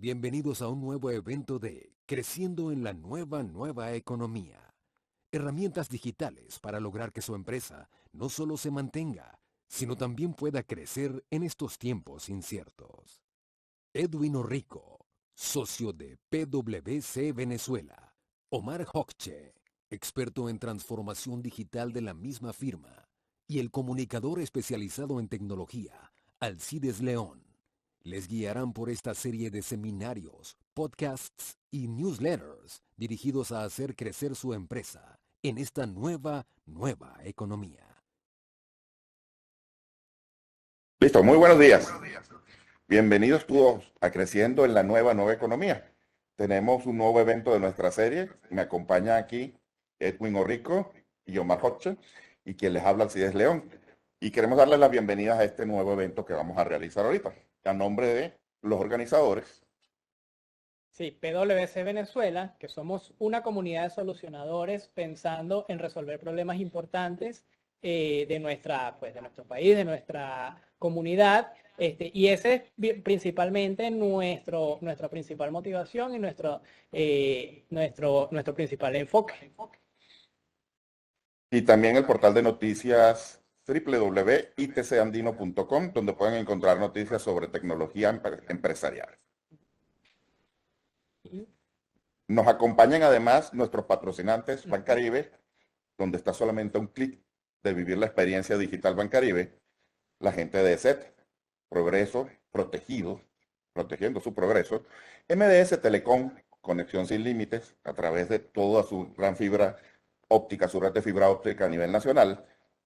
Bienvenidos a un nuevo evento de Creciendo en la nueva economía. Herramientas digitales para lograr que su empresa no solo se mantenga, sino también pueda crecer en estos tiempos inciertos. Edwin Orrico, socio de PwC Venezuela. Omar Hokche, experto en transformación digital de la misma firma. Y el comunicador especializado en tecnología, Alcides León, les guiarán por esta serie de seminarios, podcasts y newsletters dirigidos a hacer crecer su empresa en esta nueva economía. Listo, muy buenos días. Bienvenidos todos a Creciendo en la nueva economía. Tenemos un nuevo evento de nuestra serie. Me acompaña aquí Edwin Orrico y Omar Hodge, y quien les habla Alcides León. Y queremos darles las bienvenidas a este nuevo evento que vamos a realizar ahorita, a nombre de los organizadores. Sí, PwC Venezuela, que somos una comunidad de solucionadores pensando en resolver problemas importantes de nuestro país, de nuestra comunidad, y ese es principalmente nuestra principal motivación y nuestro principal enfoque. Y también el portal de noticias www.itcandino.com, donde pueden encontrar noticias sobre tecnología empresarial. Nos acompañan además nuestros patrocinantes Bancaribe, donde está solamente un clic de vivir la experiencia digital Bancaribe, la gente de SET, Progreso, protegiendo su progreso, MDS Telecom, conexión sin límites a través de toda su gran fibra óptica, su red de fibra óptica a nivel nacional,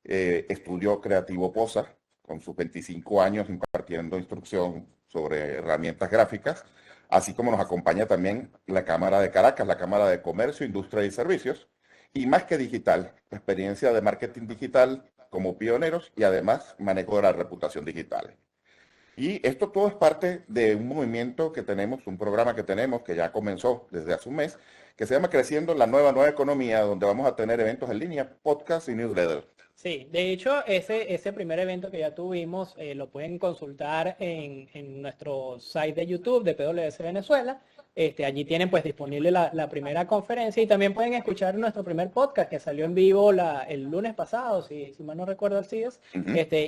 Estudio Creativo Posa, con sus 25 años impartiendo instrucción sobre herramientas gráficas, así como nos acompaña también la Cámara de Caracas, la Cámara de Comercio, Industria y Servicios, y Más que Digital, experiencia de marketing digital como pioneros y además manejo de la reputación digital. Y esto todo es parte de un movimiento que tenemos, un programa que tenemos que ya comenzó desde hace un mes, que se llama Creciendo en la nueva economía, donde vamos a tener eventos en línea, podcast y newsletter. Sí, de hecho, ese primer evento que ya tuvimos lo pueden consultar en nuestro site de YouTube de PwC Venezuela. Allí tienen pues disponible la primera conferencia y también pueden escuchar nuestro primer podcast que salió en vivo el lunes pasado, si mal no recuerdo, Alcides.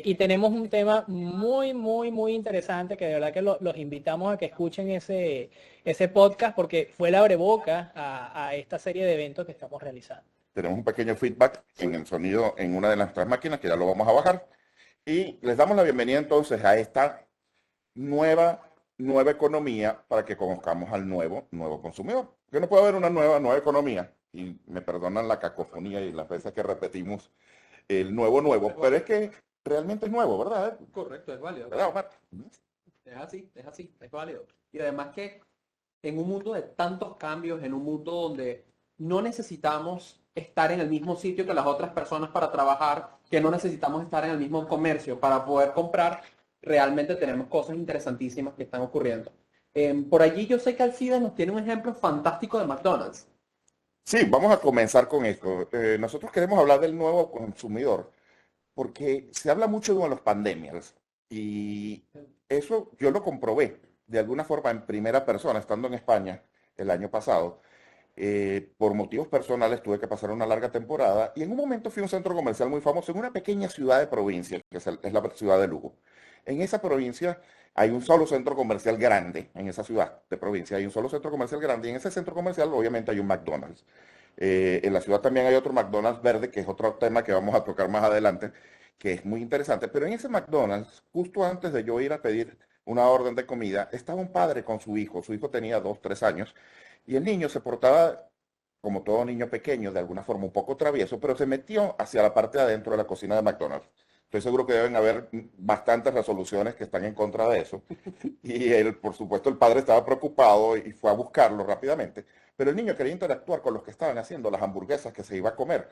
Y tenemos un tema muy interesante que de verdad que los invitamos a que escuchen ese podcast porque fue la abreboca a esta serie de eventos que estamos realizando. Tenemos un pequeño feedback en el sonido en una de nuestras máquinas, que ya lo vamos a bajar. Y les damos la bienvenida entonces a esta nueva economía para que conozcamos al nuevo consumidor. Que no puede haber una nueva economía, y me perdonan la cacofonía y las veces que repetimos el nuevo, pero es que realmente es nuevo, ¿verdad? Correcto, es válido. ¿Verdad, Omar? Es así, es válido. Y además que en un mundo de tantos cambios, en un mundo donde no necesitamos estar en el mismo sitio que las otras personas para trabajar, que no necesitamos estar en el mismo comercio para poder comprar, realmente tenemos cosas interesantísimas que están ocurriendo. Por allí yo sé que Alcides nos tiene un ejemplo fantástico de McDonald's. Sí, vamos a comenzar con esto. Nosotros queremos hablar del nuevo consumidor, porque se habla mucho de los pandemias, y eso yo lo comprobé de alguna forma en primera persona, estando en España el año pasado. Por motivos personales tuve que pasar una larga temporada y en un momento fui a un centro comercial muy famoso en una pequeña ciudad de provincia, que es la ciudad de Lugo. En esa provincia hay un solo centro comercial grande, en esa ciudad de provincia hay un solo centro comercial grande, y en ese centro comercial obviamente hay un McDonald's. En la ciudad también hay otro McDonald's verde, que es otro tema que vamos a tocar más adelante, que es muy interesante. Pero en ese McDonald's, justo antes de yo ir a pedir una orden de comida, estaba un padre con su hijo. Su hijo tenía 2, 3 años, y el niño se portaba como todo niño pequeño, de alguna forma un poco travieso, pero se metió hacia la parte de adentro de la cocina de McDonald's. Estoy seguro que deben haber bastantes resoluciones que están en contra de eso. Y él, por supuesto, el padre estaba preocupado y fue a buscarlo rápidamente. Pero el niño quería interactuar con los que estaban haciendo las hamburguesas que se iba a comer.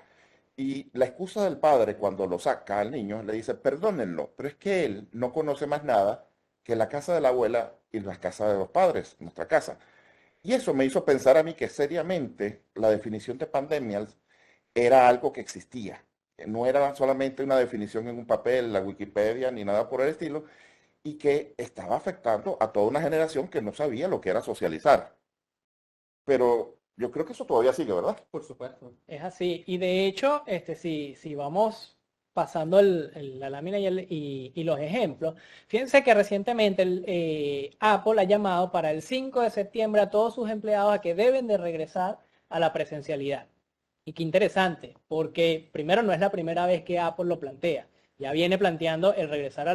Y la excusa del padre cuando lo saca al niño, le dice, perdónenlo, pero es que él no conoce más nada que la casa de la abuela y las casas de los padres, nuestra casa. Y eso me hizo pensar a mí que seriamente la definición de pandemias era algo que existía. No era solamente una definición en un papel, la Wikipedia, ni nada por el estilo. y que estaba afectando a toda una generación que no sabía lo que era socializar. Pero yo creo que eso todavía sigue, ¿verdad? Por supuesto. Es así. Y de hecho, si vamos pasando la lámina y los ejemplos, fíjense que recientemente Apple ha llamado para el 5 de septiembre a todos sus empleados a que deben de regresar a la presencialidad. Y qué interesante, porque primero no es la primera vez que Apple lo plantea. Ya viene planteando el regresar a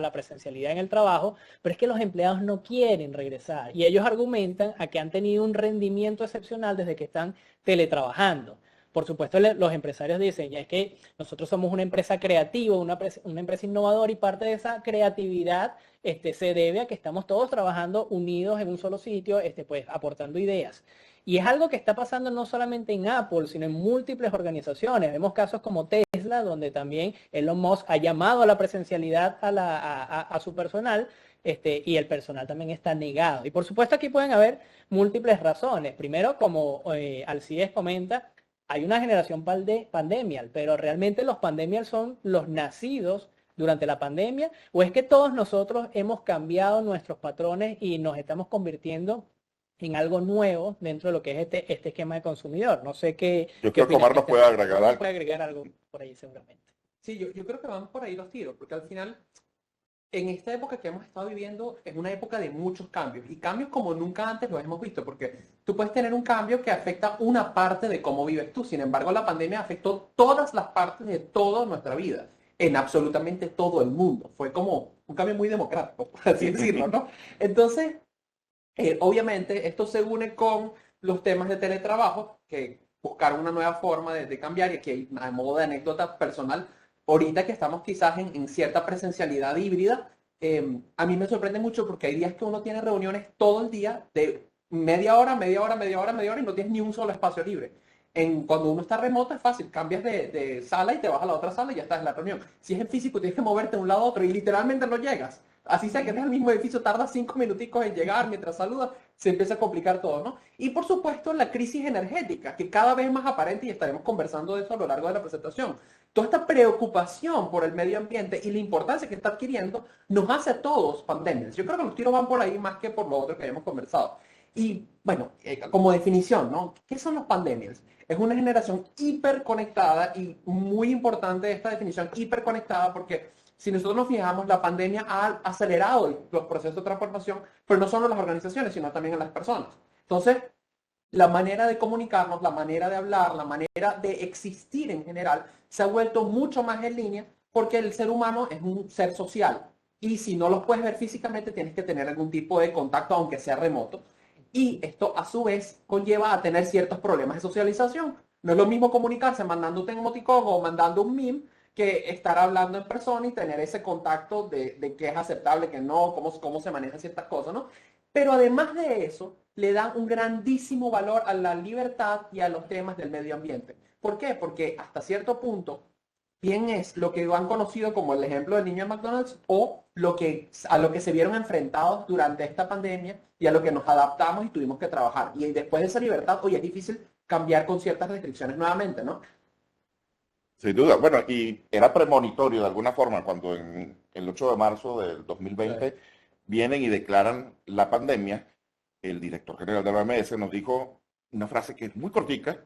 la presencialidad en el trabajo, pero es que los empleados no quieren regresar y ellos argumentan a que han tenido un rendimiento excepcional desde que están teletrabajando. Por supuesto, los empresarios dicen, ya es que nosotros somos una empresa creativa, una empresa innovadora y parte de esa creatividad se debe a que estamos todos trabajando unidos en un solo sitio, pues aportando ideas. Y es algo que está pasando no solamente en Apple, sino en múltiples organizaciones. Vemos casos como Tesla, donde también Elon Musk ha llamado a la presencialidad a su personal, y el personal también está negado. Y por supuesto aquí pueden haber múltiples razones. Primero, como Alcides comenta, hay una generación pandemial, pero realmente los pandemials son los nacidos durante la pandemia, o es que todos nosotros hemos cambiado nuestros patrones y nos estamos convirtiendo en algo nuevo dentro de lo que es este esquema de consumidor. No sé Yo qué creo que opinas Omar nos puede agregar Omar algo. puede agregar algo por ahí seguramente. Sí, yo creo que van por ahí los tiros, porque al final, en esta época que hemos estado viviendo, es una época de muchos cambios, y cambios como nunca antes los hemos visto, porque tú puedes tener un cambio que afecta una parte de cómo vives tú. Sin embargo, la pandemia afectó todas las partes de toda nuestra vida, en absolutamente todo el mundo. Fue como un cambio muy democrático, por así decirlo, ¿no? Entonces, obviamente, esto se une con los temas de teletrabajo, que buscaron una nueva forma de cambiar, y aquí a modo de anécdota personal, ahorita que estamos quizás en cierta presencialidad híbrida, a mí me sorprende mucho porque hay días que uno tiene reuniones todo el día de media hora, media hora, media hora, media hora, y no tienes ni un solo espacio libre. Cuando uno está remoto es fácil, cambias de sala y te vas a la otra sala y ya estás en la reunión. Si es en físico tienes que moverte de un lado a otro y literalmente no llegas. Así sea que estés en el mismo edificio, tarda 5 minuticos en llegar mientras saludas, se empieza a complicar todo, ¿no? Y por supuesto la crisis energética, que cada vez es más aparente, y estaremos conversando de eso a lo largo de la presentación. Toda esta preocupación por el medio ambiente y la importancia que está adquiriendo nos hace a todos pandemias. Yo creo que los tiros van por ahí más que por lo otro que habíamos conversado. Y bueno, como definición, ¿no? ¿Qué son los pandemias? Es una generación hiperconectada, y muy importante esta definición, hiperconectada, porque si nosotros nos fijamos, la pandemia ha acelerado los procesos de transformación, pero no solo en las organizaciones, sino también en las personas. Entonces, la manera de comunicarnos, la manera de hablar, la manera de existir en general, se ha vuelto mucho más en línea, porque el ser humano es un ser social. Y si no los puedes ver físicamente, tienes que tener algún tipo de contacto, aunque sea remoto. Y esto a su vez conlleva a tener ciertos problemas de socialización. No es lo mismo comunicarse mandándote un emoticón o mandando un meme, que estar hablando en persona y tener ese contacto de qué es aceptable, qué no, cómo se manejan ciertas cosas, ¿no? Pero además de eso, le dan un grandísimo valor a la libertad y a los temas del medio ambiente. ¿Por qué? Porque hasta cierto punto, bien es lo que han conocido como el ejemplo del niño de McDonald's, o a lo que se vieron enfrentados durante esta pandemia y a lo que nos adaptamos y tuvimos que trabajar. Y después de esa libertad, hoy es difícil cambiar con ciertas restricciones nuevamente, ¿no? Sin duda. Bueno, y era premonitorio de alguna forma cuando en el 8 de marzo del 2020 vienen y declaran la pandemia. El director general de la OMS nos dijo una frase que es muy cortica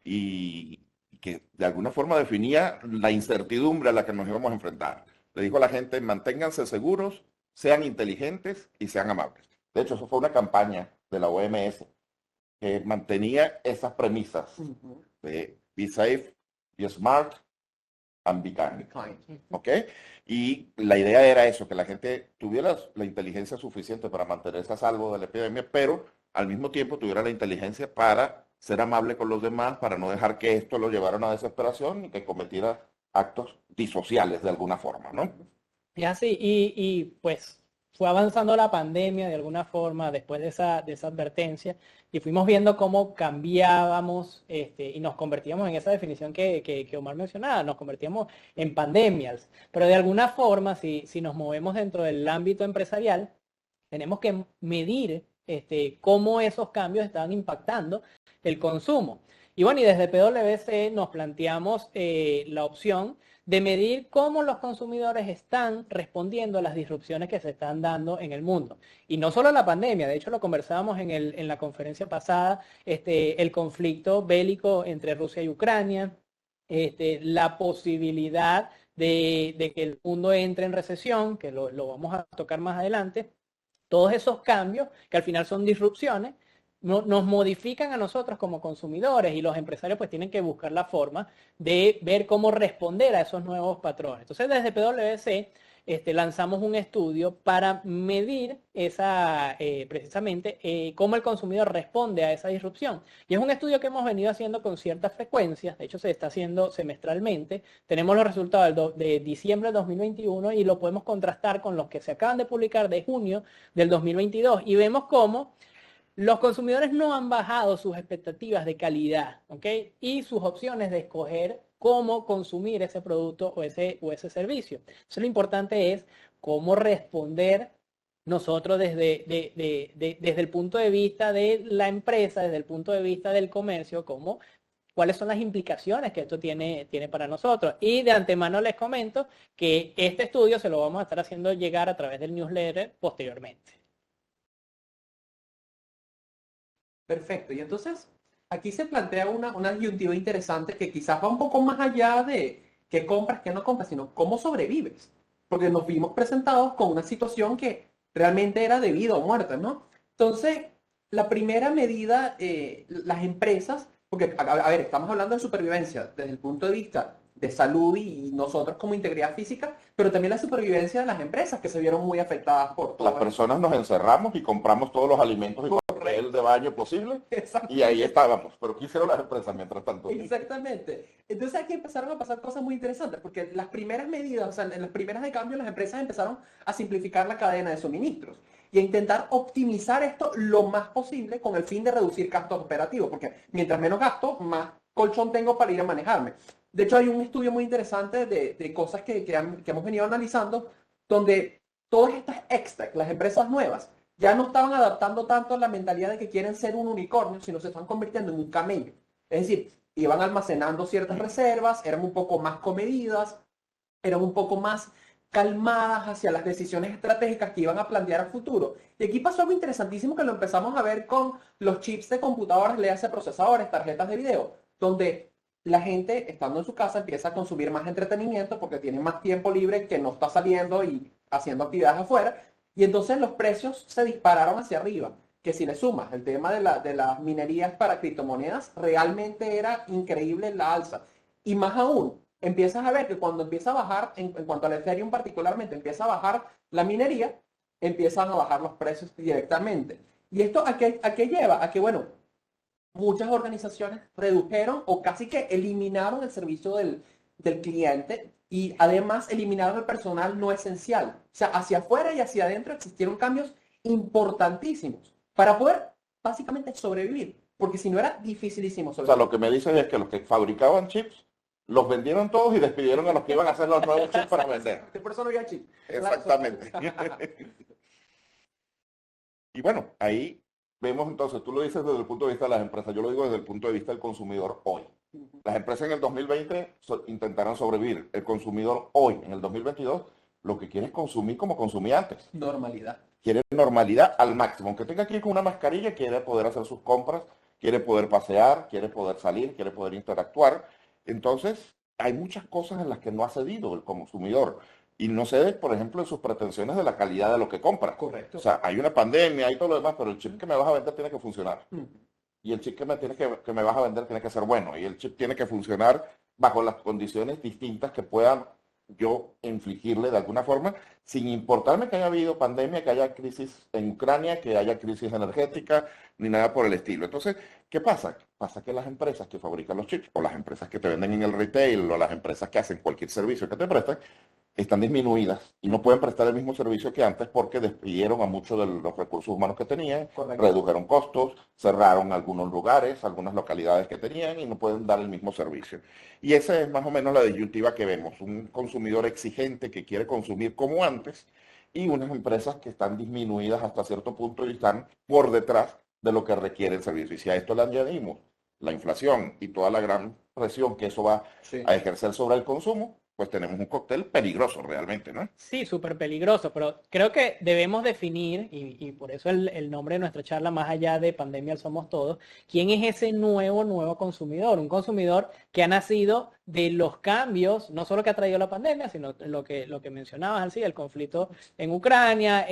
y que de alguna forma definía la incertidumbre a la que nos íbamos a enfrentar. Le dijo a la gente: manténganse seguros, sean inteligentes y sean amables. De hecho, eso fue una campaña de la OMS que mantenía esas premisas de be safe, be smart and be kind. ¿Ok? Y la idea era eso, que la gente tuviera la inteligencia suficiente para mantenerse a salvo de la epidemia, pero al mismo tiempo tuviera la inteligencia para ser amable con los demás, para no dejar que esto lo llevara a una desesperación y que cometiera actos disociales de alguna forma, ¿no? Y así, pues fue avanzando la pandemia de alguna forma después de esa advertencia, y fuimos viendo cómo cambiábamos y nos convertíamos en esa definición que Omar mencionaba, nos convertíamos en pandemias. Pero de alguna forma, si nos movemos dentro del ámbito empresarial, tenemos que medir cómo esos cambios están impactando el consumo. Y bueno, y desde PwC nos planteamos la opción de medir cómo los consumidores están respondiendo a las disrupciones que se están dando en el mundo. Y no solo la pandemia, de hecho lo conversábamos en la conferencia pasada, el conflicto bélico entre Rusia y Ucrania, la posibilidad de que el mundo entre en recesión, que lo vamos a tocar más adelante, todos esos cambios que al final son disrupciones, nos modifican a nosotros como consumidores y los empresarios pues tienen que buscar la forma de ver cómo responder a esos nuevos patrones. Entonces desde PwC lanzamos un estudio para medir precisamente cómo el consumidor responde a esa disrupción. Y es un estudio que hemos venido haciendo con ciertas frecuencias, de hecho se está haciendo semestralmente. Tenemos los resultados de diciembre del 2021 y lo podemos contrastar con los que se acaban de publicar de junio del 2022 y vemos cómo los consumidores no han bajado sus expectativas de calidad, ¿ok? Y sus opciones de escoger cómo consumir ese producto o ese servicio. Entonces lo importante es cómo responder nosotros desde el punto de vista de la empresa, desde el punto de vista del comercio, cuáles son las implicaciones que esto tiene para nosotros. Y de antemano les comento que este estudio se lo vamos a estar haciendo llegar a través del newsletter posteriormente. Perfecto. Y entonces, aquí se plantea una disyuntiva interesante que quizás va un poco más allá de qué compras, qué no compras, sino cómo sobrevives. Porque nos vimos presentados con una situación que realmente era de vida o muerte, ¿no? Entonces, la primera medida, las empresas, porque, a ver, estamos hablando de supervivencia desde el punto de vista de salud y nosotros como integridad física, pero también la supervivencia de las empresas que se vieron muy afectadas por todo Las personas nos encerramos y compramos todos los alimentos y papel de baño posible y ahí estábamos. Pero ¿qué hicieron las empresas mientras tanto? Exactamente. Entonces aquí empezaron a pasar cosas muy interesantes, porque las primeras medidas, o sea, en las primeras de cambio, las empresas empezaron a simplificar la cadena de suministros y a intentar optimizar esto lo más posible con el fin de reducir gastos operativos, porque mientras menos gasto, más colchón tengo para ir a manejarme. De hecho, hay un estudio muy interesante de cosas que hemos venido analizando, donde todas estas extras, las empresas nuevas, ya no estaban adaptando tanto a la mentalidad de que quieren ser un unicornio, sino se están convirtiendo en un camello. Es decir, iban almacenando ciertas reservas, eran un poco más comedidas, eran un poco más calmadas hacia las decisiones estratégicas que iban a plantear a futuro. Y aquí pasó algo interesantísimo que lo empezamos a ver con los chips de computadoras, le hace procesadores, tarjetas de video, donde la gente, estando en su casa, empieza a consumir más entretenimiento porque tiene más tiempo libre que no está saliendo y haciendo actividades afuera. Y entonces los precios se dispararon hacia arriba. Que si le sumas el tema de las minerías para criptomonedas, realmente era increíble la alza. Y más aún, empiezas a ver que cuando empieza a bajar, en cuanto al Ethereum particularmente, empieza a bajar la minería, empiezan a bajar los precios directamente. ¿Y esto a qué lleva? A que, bueno, muchas organizaciones redujeron o casi que eliminaron el servicio del cliente y además eliminaron el personal no esencial. O sea, hacia afuera y hacia adentro existieron cambios importantísimos para poder básicamente sobrevivir, porque si no era dificilísimo sobrevivir. O sea, lo que me dices es que los que fabricaban chips los vendieron todos y despidieron a los que iban a hacer los nuevos chips para vender. Por eso no había chip. Exactamente. Y bueno, ahí vemos entonces, tú lo dices desde el punto de vista de las empresas, yo lo digo desde el punto de vista del consumidor hoy. Las empresas en el 2020 intentarán sobrevivir. El consumidor hoy, en el 2022, lo que quiere es consumir como consumía antes. Normalidad. Quiere normalidad al máximo. Aunque tenga que ir con una mascarilla, quiere poder hacer sus compras, quiere poder pasear, quiere poder salir, quiere poder interactuar. Entonces, hay muchas cosas en las que no ha cedido el consumidor. Y no cede, por ejemplo, en sus pretensiones de la calidad de lo que compra. Correcto. O sea, hay una pandemia, hay todo lo demás, pero el chip que me vas a vender tiene que funcionar. Y el chip que me vas a vender tiene que ser bueno. Y el chip tiene que funcionar bajo las condiciones distintas que puedan yo infligirle de alguna forma, sin importarme que haya habido pandemia, que haya crisis en Ucrania, que haya crisis energética, ni nada por el estilo. Entonces, ¿qué pasa? Pasa que las empresas que fabrican los chips, o las empresas que te venden en el retail, o las empresas que hacen cualquier servicio que te prestan, están disminuidas y no pueden prestar el mismo servicio que antes porque despidieron a muchos de los recursos humanos que tenían, Correcto. redujeron costos, cerraron algunos lugares, algunas localidades que tenían y no pueden dar el mismo servicio. Y esa es más o menos la disyuntiva que vemos, un consumidor exigente que quiere consumir como antes y unas empresas que están disminuidas hasta cierto punto y están por detrás de lo que requiere el servicio. Y si a esto le añadimos la inflación y toda la gran presión que eso va Sí. a ejercer sobre el consumo, pues tenemos un cóctel peligroso realmente, ¿no? Sí, súper peligroso, pero creo que debemos definir, y por eso el nombre de nuestra charla, más allá de pandemia somos todos, quién es ese nuevo consumidor, un consumidor que ha nacido de los cambios, no solo que ha traído la pandemia, sino lo que mencionabas, así, el conflicto en Ucrania,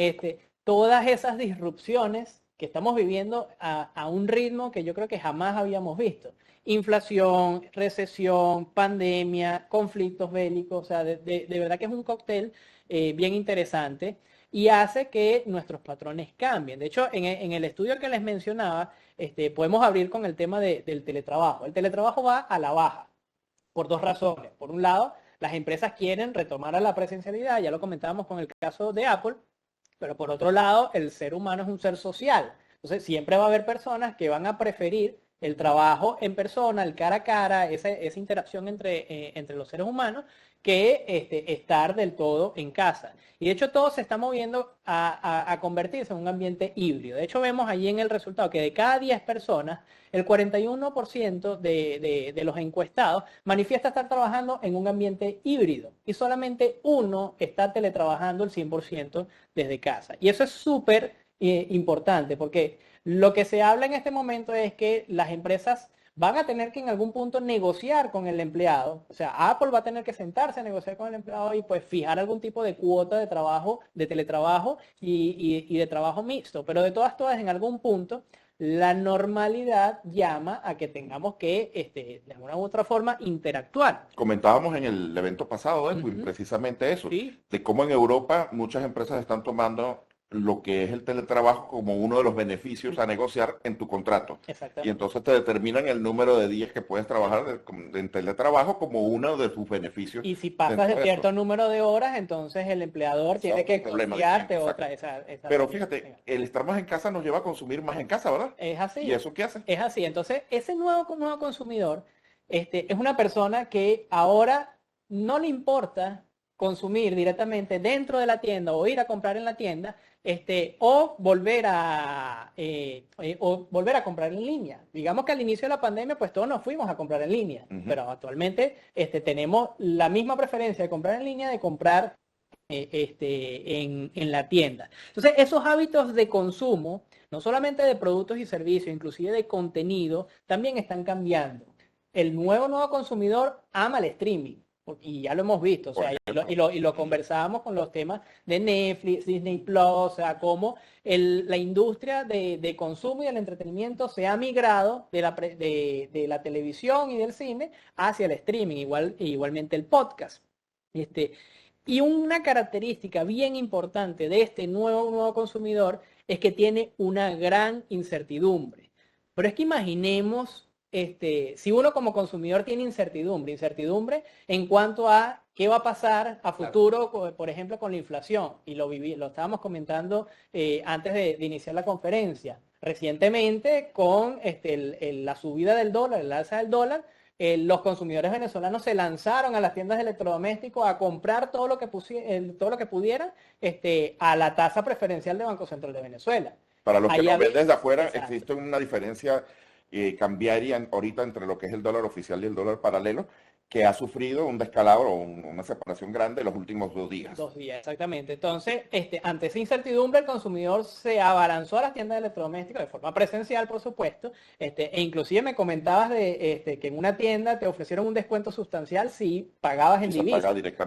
todas esas disrupciones que estamos viviendo a un ritmo que yo creo que jamás habíamos visto. Inflación, recesión, pandemia, conflictos bélicos, o sea, de verdad que es un cóctel bien interesante y hace que nuestros patrones cambien. De hecho, en el estudio que les mencionaba, podemos abrir con el tema del teletrabajo. El teletrabajo va a la baja por dos razones. Por un lado, las empresas quieren retomar a la presencialidad, ya lo comentábamos con el caso de Apple, pero por otro lado, el ser humano es un ser social. Entonces, siempre va a haber personas que van a preferir el trabajo en persona, el cara a cara, esa interacción entre los seres humanos, que estar del todo en casa. Y de hecho todo se está moviendo a convertirse en un ambiente híbrido. De hecho vemos allí en el resultado que de cada 10 personas, el 41% de los encuestados manifiesta estar trabajando en un ambiente híbrido y solamente uno está teletrabajando el 100% desde casa. Y eso es súper importante porque lo que se habla en este momento es que las empresas van a tener que en algún punto negociar con el empleado. O sea, Apple va a tener que sentarse a negociar con el empleado y pues fijar algún tipo de cuota de trabajo, de teletrabajo y de trabajo mixto. Pero de todas, en algún punto, la normalidad llama a que tengamos que, de alguna u otra forma, interactuar. Comentábamos en el evento pasado, Edwin, precisamente eso, Sí. de cómo en Europa muchas empresas están tomando lo que es el teletrabajo como uno de los beneficios a negociar en tu contrato. Y Exactamente. entonces te determinan el número de días que puedes trabajar en teletrabajo como uno de sus beneficios. Y si pasas dentro de de cierto eso. número de horas, entonces el empleador Ese tiene es que otro problema costearte distinto, otra. Pero fíjate, el estar más en casa nos lleva a consumir más en casa, ¿verdad? Es ¿Y así. eso qué hace? Es así. Entonces, ese nuevo consumidor es una persona que ahora no le importa consumir directamente dentro de la tienda o ir a comprar en la tienda, o volver a comprar en línea. Digamos que al inicio de la pandemia, pues todos nos fuimos a comprar en línea, pero actualmente tenemos la misma preferencia de comprar en línea de comprar en la tienda. Entonces, esos hábitos de consumo, no solamente de productos y servicios, inclusive de contenido, también están cambiando. El nuevo consumidor ama el streaming. Y ya lo hemos visto, o sea, y lo conversábamos con los temas de Netflix, Disney Plus, o sea, cómo la industria de consumo y del entretenimiento se ha migrado de la televisión y del cine hacia el streaming, igualmente el podcast. Y una característica bien importante de este nuevo consumidor es que tiene una gran incertidumbre. Pero es que imaginemos, si uno como consumidor tiene incertidumbre en cuanto a qué va a pasar a futuro, por ejemplo, con la inflación. Y lo estábamos comentando antes de iniciar la conferencia. Recientemente, con la subida del dólar, el alza del dólar, los consumidores venezolanos se lanzaron a las tiendas de electrodomésticos a comprar todo lo que pudieran a la tasa preferencial del Banco Central de Venezuela. Para los que nos ven desde afuera, Exacto. existe una diferencia cambiaria ahorita entre lo que es el dólar oficial y el dólar paralelo, que ha sufrido un descalabro o una separación grande en los últimos 2 días. 2 días, exactamente. Entonces, ante esa incertidumbre, el consumidor se abalanzó a las tiendas de electrodomésticos de forma presencial, por supuesto, e inclusive me comentabas que en una tienda te ofrecieron un descuento sustancial si pagabas en divisa.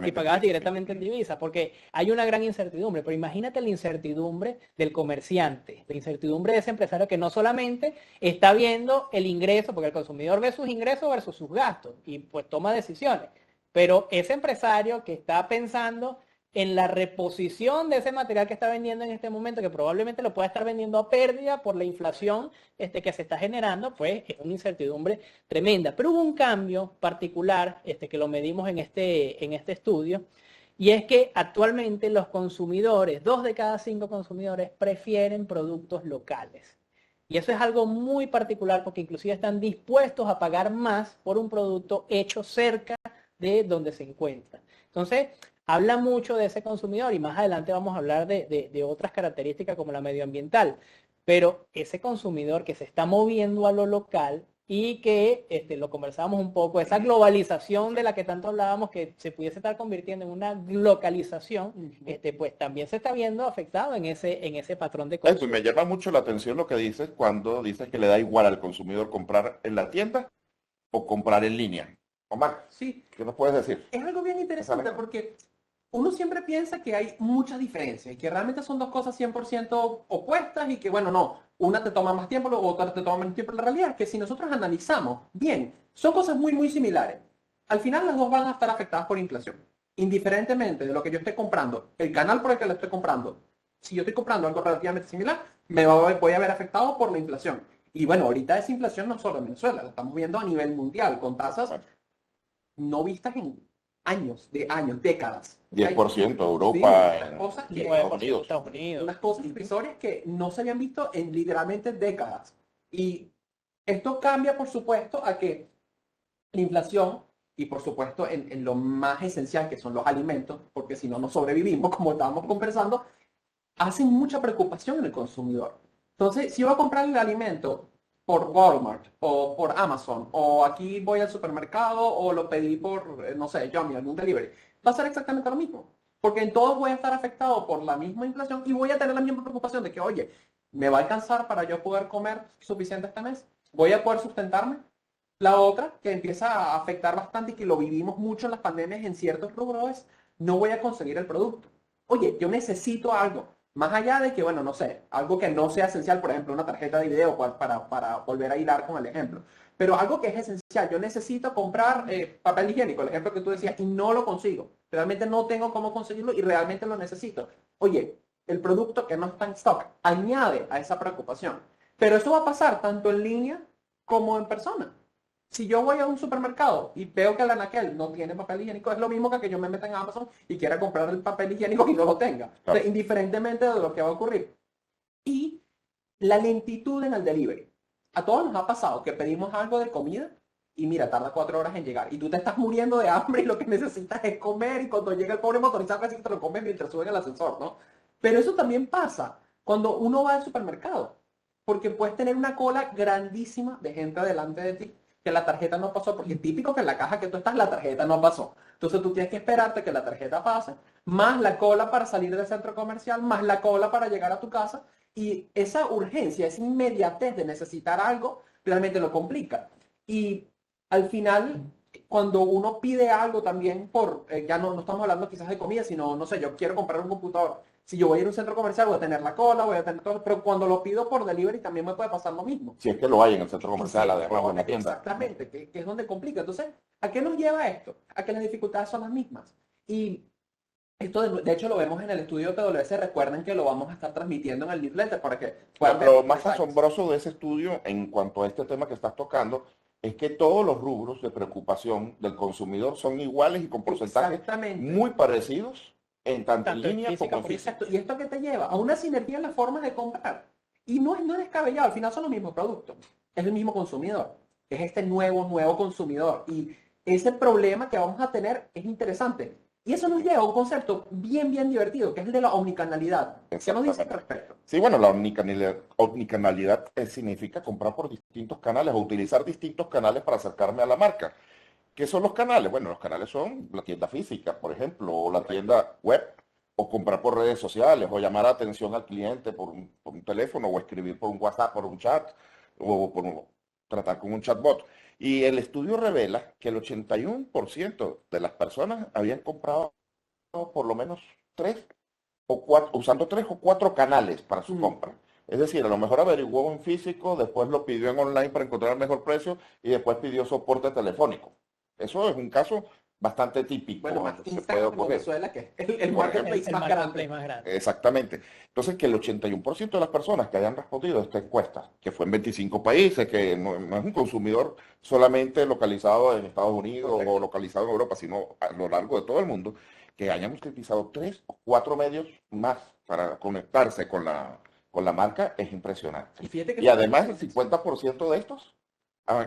Si pagabas directamente en divisa, porque hay una gran incertidumbre. Pero imagínate la incertidumbre del comerciante, la incertidumbre de ese empresario que no solamente está viendo el ingreso, porque el consumidor ve sus ingresos versus sus gastos y pues toma decisiones. Pero ese empresario que está pensando en la reposición de ese material que está vendiendo en este momento, que probablemente lo pueda estar vendiendo a pérdida por la inflación que se está generando, pues es una incertidumbre tremenda. Pero hubo un cambio particular que lo medimos en este estudio, y es que actualmente los consumidores, 2 de cada 5 consumidores, prefieren productos locales. Y eso es algo muy particular porque inclusive están dispuestos a pagar más por un producto hecho cerca de donde se encuentra. Entonces, habla mucho de ese consumidor y más adelante vamos a hablar de otras características como la medioambiental. Pero ese consumidor que se está moviendo a lo local y que lo conversábamos un poco, esa globalización de la que tanto hablábamos, que se pudiese estar convirtiendo en una localización, pues también se está viendo afectado en ese patrón de Eso, y consumo. me llama mucho la atención lo que dices cuando dices que le da igual al consumidor comprar en la tienda o comprar en línea. Omar, Sí, ¿qué nos puedes decir? es algo bien interesante porque uno siempre piensa que hay muchas diferencias y que realmente son dos cosas 100% opuestas y que, bueno, no, una te toma más tiempo, otra te toma menos tiempo. La realidad es que si nosotros analizamos bien, son cosas muy, muy similares. Al final las dos van a estar afectadas por inflación. Indiferentemente de lo que yo esté comprando, el canal por el que lo estoy comprando, si yo estoy comprando algo relativamente similar, voy a ver afectado por la inflación. Y bueno, ahorita esa inflación no solo en Venezuela, la estamos viendo a nivel mundial, con tasas no vistas en años, décadas. 10% Sí, Europa, unas cosas que, Estados 9% de Unidos. Estados Unidos. unas cosas irrisorias que no se habían visto en literalmente décadas. Y esto cambia, por supuesto, a que la inflación, y por supuesto en lo más esencial que son los alimentos, porque si no, no sobrevivimos, como estábamos conversando, hacen mucha preocupación en el consumidor. Entonces, si yo voy a comprar el alimento por Walmart o por Amazon, o aquí voy al supermercado o lo pedí por, no sé, Yummy, algún delivery, va a ser exactamente lo mismo. Porque en todos voy a estar afectado por la misma inflación y voy a tener la misma preocupación de que, oye, ¿me va a alcanzar para yo poder comer suficiente este mes? ¿Voy a poder sustentarme? La otra, que empieza a afectar bastante y que lo vivimos mucho en las pandemias en ciertos rubros, es no voy a conseguir el producto. Oye, yo necesito algo. Más allá de que, bueno, no sé, algo que no sea esencial, por ejemplo, una tarjeta de video para volver a hilar con el ejemplo. Pero algo que es esencial, yo necesito comprar papel higiénico, el ejemplo que tú decías, y no lo consigo. Realmente no tengo cómo conseguirlo y realmente lo necesito. Oye, el producto que no está en stock añade a esa preocupación. Pero eso va a pasar tanto en línea como en persona. Si yo voy a un supermercado y veo que el anaquel no tiene papel higiénico, es lo mismo que yo me meta en Amazon y quiera comprar el papel higiénico y no lo tenga. O sea, indiferentemente de lo que va a ocurrir. Y la lentitud en el delivery. A todos nos ha pasado que pedimos algo de comida y mira, tarda 4 horas en llegar. Y tú te estás muriendo de hambre y lo que necesitas es comer y cuando llega el pobre motorizado casi que te lo comes mientras sube en el ascensor, ¿no? Pero eso también pasa cuando uno va al supermercado. Porque puedes tener una cola grandísima de gente delante de ti que la tarjeta no pasó, porque es típico que en la caja que tú estás la tarjeta no pasó. Entonces tú tienes que esperarte que la tarjeta pase, más la cola para salir del centro comercial, más la cola para llegar a tu casa, y esa urgencia, esa inmediatez de necesitar algo, realmente lo complica. Y al final, cuando uno pide algo también ya no estamos hablando quizás de comida, sino, no sé, yo quiero comprar un computador. Si yo voy a ir a un centro comercial, voy a tener la cola, voy a tener todo, pero cuando lo pido por delivery también me puede pasar lo mismo. Si es que lo hay en el centro comercial, además, en la tienda. Exactamente, que es donde complica. Entonces, ¿a qué nos lleva esto? A que las dificultades son las mismas. Y esto, de hecho, lo vemos en el estudio de PwC. Recuerden que lo vamos a estar transmitiendo en el newsletter para que puedan ver Lo los más detalles. asombroso de ese estudio en cuanto a este tema que estás tocando es que todos los rubros de preocupación del consumidor son iguales y con porcentajes Exactamente. muy parecidos en tanto en Tanto en línea física como en como física. Exacto. ¿Y esto qué te lleva? A una sinergia en la forma de comprar. Y no es descabellado, al final son los mismos productos. Es el mismo consumidor. Es este nuevo consumidor. Y ese problema que vamos a tener es interesante. Y eso nos lleva a un concepto bien divertido, que es el de la omnicanalidad. ¿Qué nos dice al respecto? Sí, bueno, la omnicanalidad significa comprar por distintos canales o utilizar distintos canales para acercarme a la marca. ¿Qué son los canales? Bueno, los canales son la tienda física, por ejemplo, o la tienda web, o comprar por redes sociales, o llamar atención al cliente por un teléfono, o escribir por un WhatsApp, por un chat, tratar con un chatbot. Y el estudio revela que el 81% de las personas habían comprado por lo menos usando 3 o 4 canales para su compra. Es decir, a lo mejor averiguó en físico, después lo pidió en online para encontrar el mejor precio y después pidió soporte telefónico. Eso es un caso bastante típico. Bueno, más Se puede Instagram en ocurrir. Venezuela, que es el Por marketplace El más marketplace grande. más grande. Exactamente. Entonces, que el 81% de las personas que hayan respondido a esta encuesta, que fue en 25 países, que no es un consumidor solamente localizado en Estados Unidos o localizado en Europa, sino a lo largo de todo el mundo, que hayan utilizado 3 o 4 medios más para conectarse con la marca, es impresionante. Y fíjate que Y además, el 50% de estos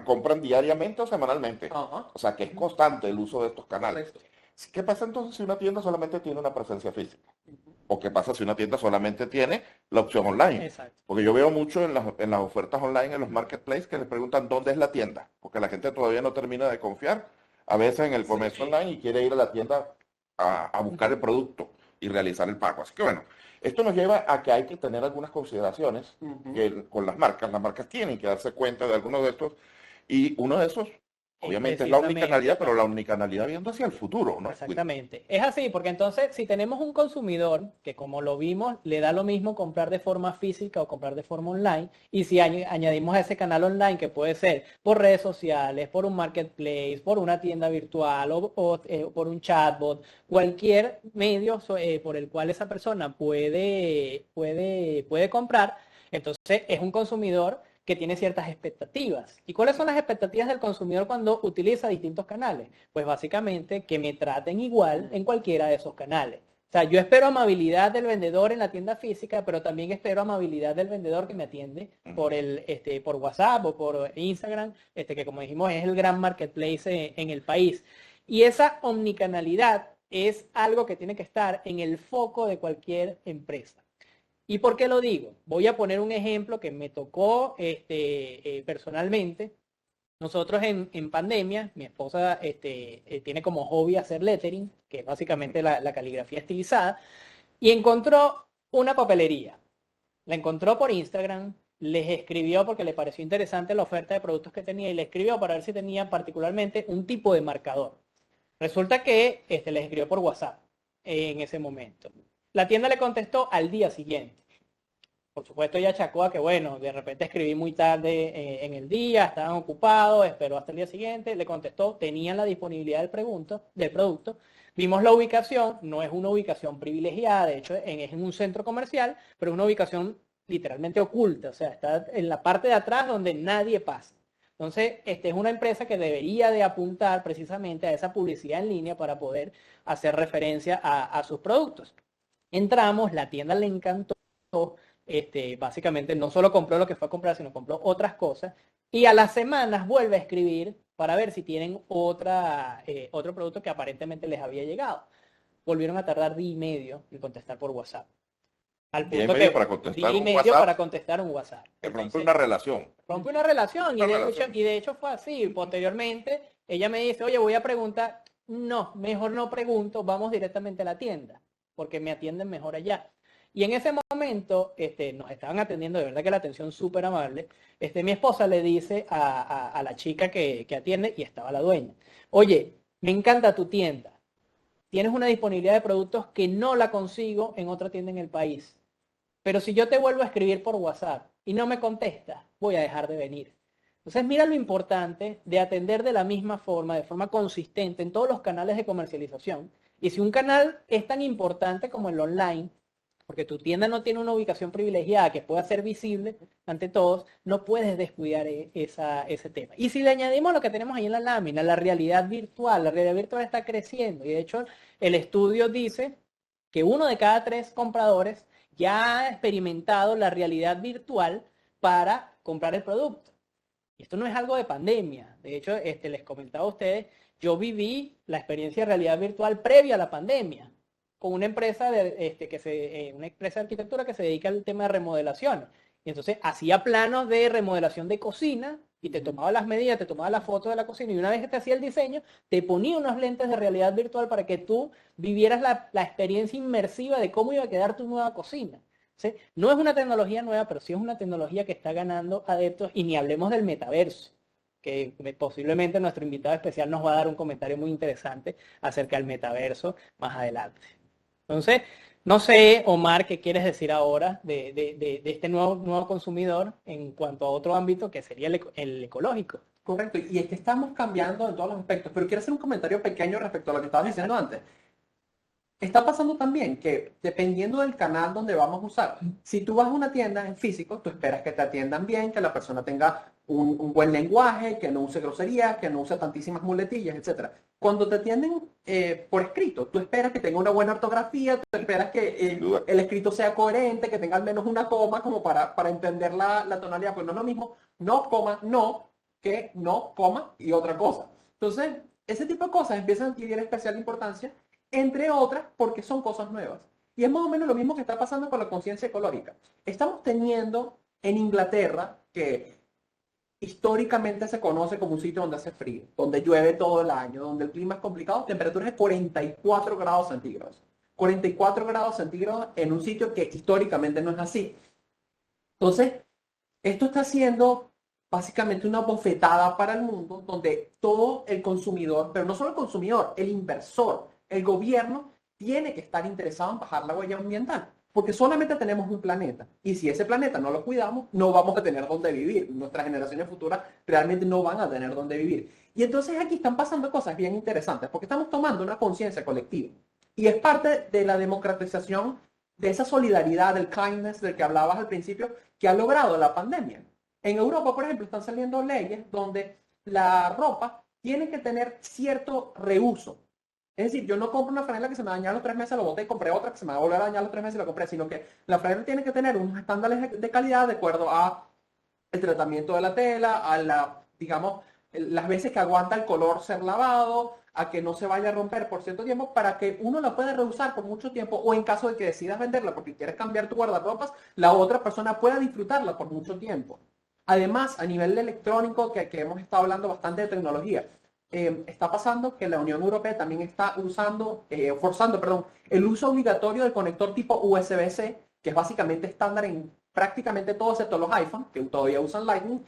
compran diariamente o semanalmente. Ajá. O sea, que es constante el uso de estos canales. Correcto. ¿Qué pasa entonces si una tienda solamente tiene una presencia física? ¿O qué pasa si una tienda solamente tiene la opción online? Exacto. Porque yo veo mucho en las ofertas online, en los marketplaces, que les preguntan dónde es la tienda, porque la gente todavía no termina de confiar a veces en el comercio Sí. online y quiere ir a la tienda a buscar el producto y realizar el pago. Así que bueno, esto nos lleva a que hay que tener algunas consideraciones con las marcas tienen que darse cuenta de algunos de estos, y uno de esos, Es obviamente, es la omnicanalidad, precisamente. pero la omnicanalidad viendo hacia el futuro, ¿no? Exactamente. Es así, porque entonces si tenemos un consumidor que como lo vimos, le da lo mismo comprar de forma física o comprar de forma online, y si añadimos a ese canal online, que puede ser por redes sociales, por un marketplace, por una tienda virtual o por un chatbot, cualquier medio por el cual esa persona puede comprar, entonces es un consumidor que tiene ciertas expectativas. ¿Y cuáles son las expectativas del consumidor cuando utiliza distintos canales? Pues básicamente que me traten igual en cualquiera de esos canales. O sea, yo espero amabilidad del vendedor en la tienda física, pero también espero amabilidad del vendedor que me atiende por WhatsApp o por Instagram, que como dijimos es el gran marketplace en el país. Y esa omnicanalidad es algo que tiene que estar en el foco de cualquier empresa. ¿Y por qué lo digo? Voy a poner un ejemplo que me tocó personalmente. Nosotros en pandemia, mi esposa tiene como hobby hacer lettering, que es básicamente la caligrafía estilizada, y encontró una papelería. La encontró por Instagram, les escribió porque le pareció interesante la oferta de productos que tenía y le escribió para ver si tenía particularmente un tipo de marcador. Resulta que les escribió por WhatsApp en ese momento. La tienda le contestó al día siguiente. Por supuesto, ella achacó a que, bueno, de repente escribí muy tarde en el día, estaban ocupados, esperó hasta el día siguiente, le contestó, tenían la disponibilidad del producto, vimos la ubicación, no es una ubicación privilegiada, de hecho es en un centro comercial, pero es una ubicación literalmente oculta, o sea, está en la parte de atrás donde nadie pasa. Entonces, esta es una empresa que debería de apuntar precisamente a esa publicidad en línea para poder hacer referencia a sus productos. Entramos, la tienda le encantó, básicamente no solo compró lo que fue a comprar, sino compró otras cosas. Y a las semanas vuelve a escribir para ver si tienen otro producto que aparentemente les había llegado. Volvieron a tardar día y medio en contestar por WhatsApp. Al Día y punto medio que para día contestar y un medio WhatsApp para contestar un WhatsApp. que rompe Entonces, una relación. rompe una relación Una relación. y de hecho fue así. Posteriormente, ella me dice, oye, voy a preguntar. No, mejor no pregunto, vamos directamente a la tienda, porque me atienden mejor allá. Y en ese momento nos estaban atendiendo, de verdad que la atención súper amable. Mi esposa le dice a la chica que atiende, y estaba la dueña, oye, me encanta tu tienda. Tienes una disponibilidad de productos que no la consigo en otra tienda en el país. Pero si yo te vuelvo a escribir por WhatsApp y no me contestas, voy a dejar de venir. Entonces, mira lo importante de atender de la misma forma, de forma consistente en todos los canales de comercialización. Y si un canal es tan importante como el online, porque tu tienda no tiene una ubicación privilegiada que pueda ser visible ante todos, no puedes descuidar ese tema. Y si le añadimos lo que tenemos ahí en la lámina, la realidad virtual está creciendo. Y de hecho, el estudio dice que 1 de cada 3 compradores ya ha experimentado la realidad virtual para comprar el producto. Y esto no es algo de pandemia. De hecho, les comentaba a ustedes, yo viví la experiencia de realidad virtual previa a la pandemia con una empresa una empresa de arquitectura que se dedica al tema de remodelación. Y entonces hacía planos de remodelación de cocina y te tomaba las medidas, te tomaba las fotos de la cocina y una vez que te hacía el diseño, te ponía unos lentes de realidad virtual para que tú vivieras la experiencia inmersiva de cómo iba a quedar tu nueva cocina. ¿Sí? No es una tecnología nueva, pero sí es una tecnología que está ganando adeptos, y ni hablemos del metaverso, que posiblemente nuestro invitado especial nos va a dar un comentario muy interesante acerca del metaverso más adelante. Entonces, no sé, Omar, ¿qué quieres decir ahora de este nuevo consumidor en cuanto a otro ámbito que sería el ecológico? Correcto, y es que estamos cambiando en todos los aspectos, pero quiero hacer un comentario pequeño respecto a lo que estabas diciendo antes. Está pasando también que dependiendo del canal donde vamos a usar, si tú vas a una tienda en físico, tú esperas que te atiendan bien, que la persona tenga un buen lenguaje, que no use groserías, que no use tantísimas muletillas, etc. Cuando te atienden por escrito, tú esperas que tenga una buena ortografía, tú esperas que el escrito sea coherente, que tenga al menos una coma como para entender la tonalidad, pues no es lo mismo no, coma, no, que no, coma y otra cosa. Entonces, ese tipo de cosas empiezan a adquirir especial importancia, entre otras porque son cosas nuevas. Y es más o menos lo mismo que está pasando con la conciencia ecológica. Estamos teniendo en Inglaterra, que históricamente se conoce como un sitio donde hace frío, donde llueve todo el año, donde el clima es complicado, temperaturas de 44 grados centígrados. 44 grados centígrados en un sitio que históricamente no es así. Entonces, esto está siendo básicamente una bofetada para el mundo, donde todo el consumidor, pero no solo el consumidor, el inversor, el gobierno, tiene que estar interesado en bajar la huella ambiental, porque solamente tenemos un planeta, y si ese planeta no lo cuidamos, no vamos a tener dónde vivir. Nuestras generaciones futuras realmente no van a tener dónde vivir. Y entonces aquí están pasando cosas bien interesantes, porque estamos tomando una conciencia colectiva, y es parte de la democratización de esa solidaridad, del kindness del que hablabas al principio, que ha logrado la pandemia. En Europa, por ejemplo, están saliendo leyes donde la ropa tiene que tener cierto reuso. Es decir, yo no compro una franela que se me dañó a los 3 meses, lo boté y compré otra que se me va a volver a dañar a los 3 meses y la compré, sino que la franela tiene que tener unos estándares de calidad de acuerdo a el tratamiento de la tela, a la, digamos, las veces que aguanta el color ser lavado, a que no se vaya a romper por cierto tiempo, para que uno la pueda reusar por mucho tiempo, o en caso de que decidas venderla porque quieres cambiar tu guardarropas, la otra persona pueda disfrutarla por mucho tiempo. Además, a nivel electrónico, que hemos estado hablando bastante de tecnología, está pasando que la Unión Europea también está forzando, el uso obligatorio del conector tipo USB-C, que es básicamente estándar en prácticamente todos, excepto los iPhone, que todavía usan Lightning,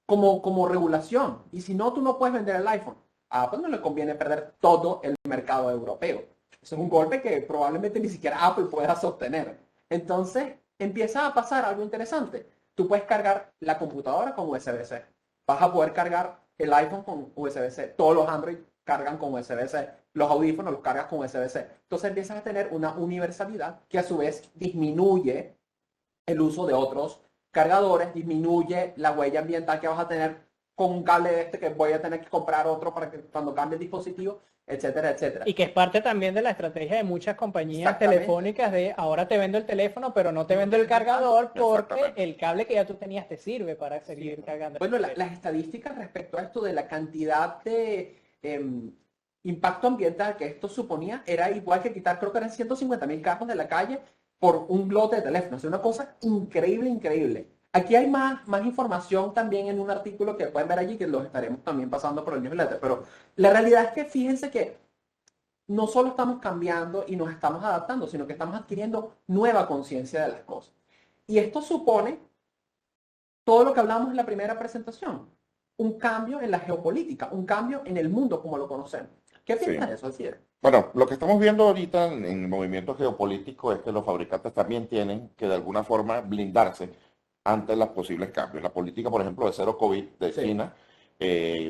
como regulación. Y si no, tú no puedes vender el iPhone. A Apple no le conviene perder todo el mercado europeo. Eso es un golpe que probablemente ni siquiera Apple pueda sostener. Entonces, empieza a pasar algo interesante. Tú puedes cargar la computadora con USB-C. Vas a poder cargar el iPhone con USB-C. Todos los Android cargan con USB-C. Los audífonos los cargas con USB-C. Entonces empiezas a tener una universalidad que a su vez disminuye el uso de otros cargadores, disminuye la huella ambiental que vas a tener con un cable este, que voy a tener que comprar otro para que cuando cambie el dispositivo, etcétera, etcétera. Y que es parte también de la estrategia de muchas compañías telefónicas de ahora te vendo el teléfono, pero no te vendo el cargador porque el cable que ya tú tenías te sirve para seguir cargando. Bueno, las estadísticas respecto a esto de la cantidad de impacto ambiental que esto suponía era igual que quitar, creo que eran 150.000 carros de la calle por un lote de teléfonos. Es una cosa increíble, increíble. Aquí hay más información también en un artículo que pueden ver allí, que los estaremos también pasando por el newsletter. Pero la realidad es que fíjense que no solo estamos cambiando y nos estamos adaptando, sino que estamos adquiriendo nueva conciencia de las cosas. Y esto supone todo lo que hablamos en la primera presentación. Un cambio en la geopolítica, un cambio en el mundo como lo conocemos. ¿Qué piensas de eso, Alcides? Bueno, lo que estamos viendo ahorita en el movimiento geopolítico es que los fabricantes también tienen que de alguna forma blindarse ante los posibles cambios. La política, por ejemplo, de cero COVID de China,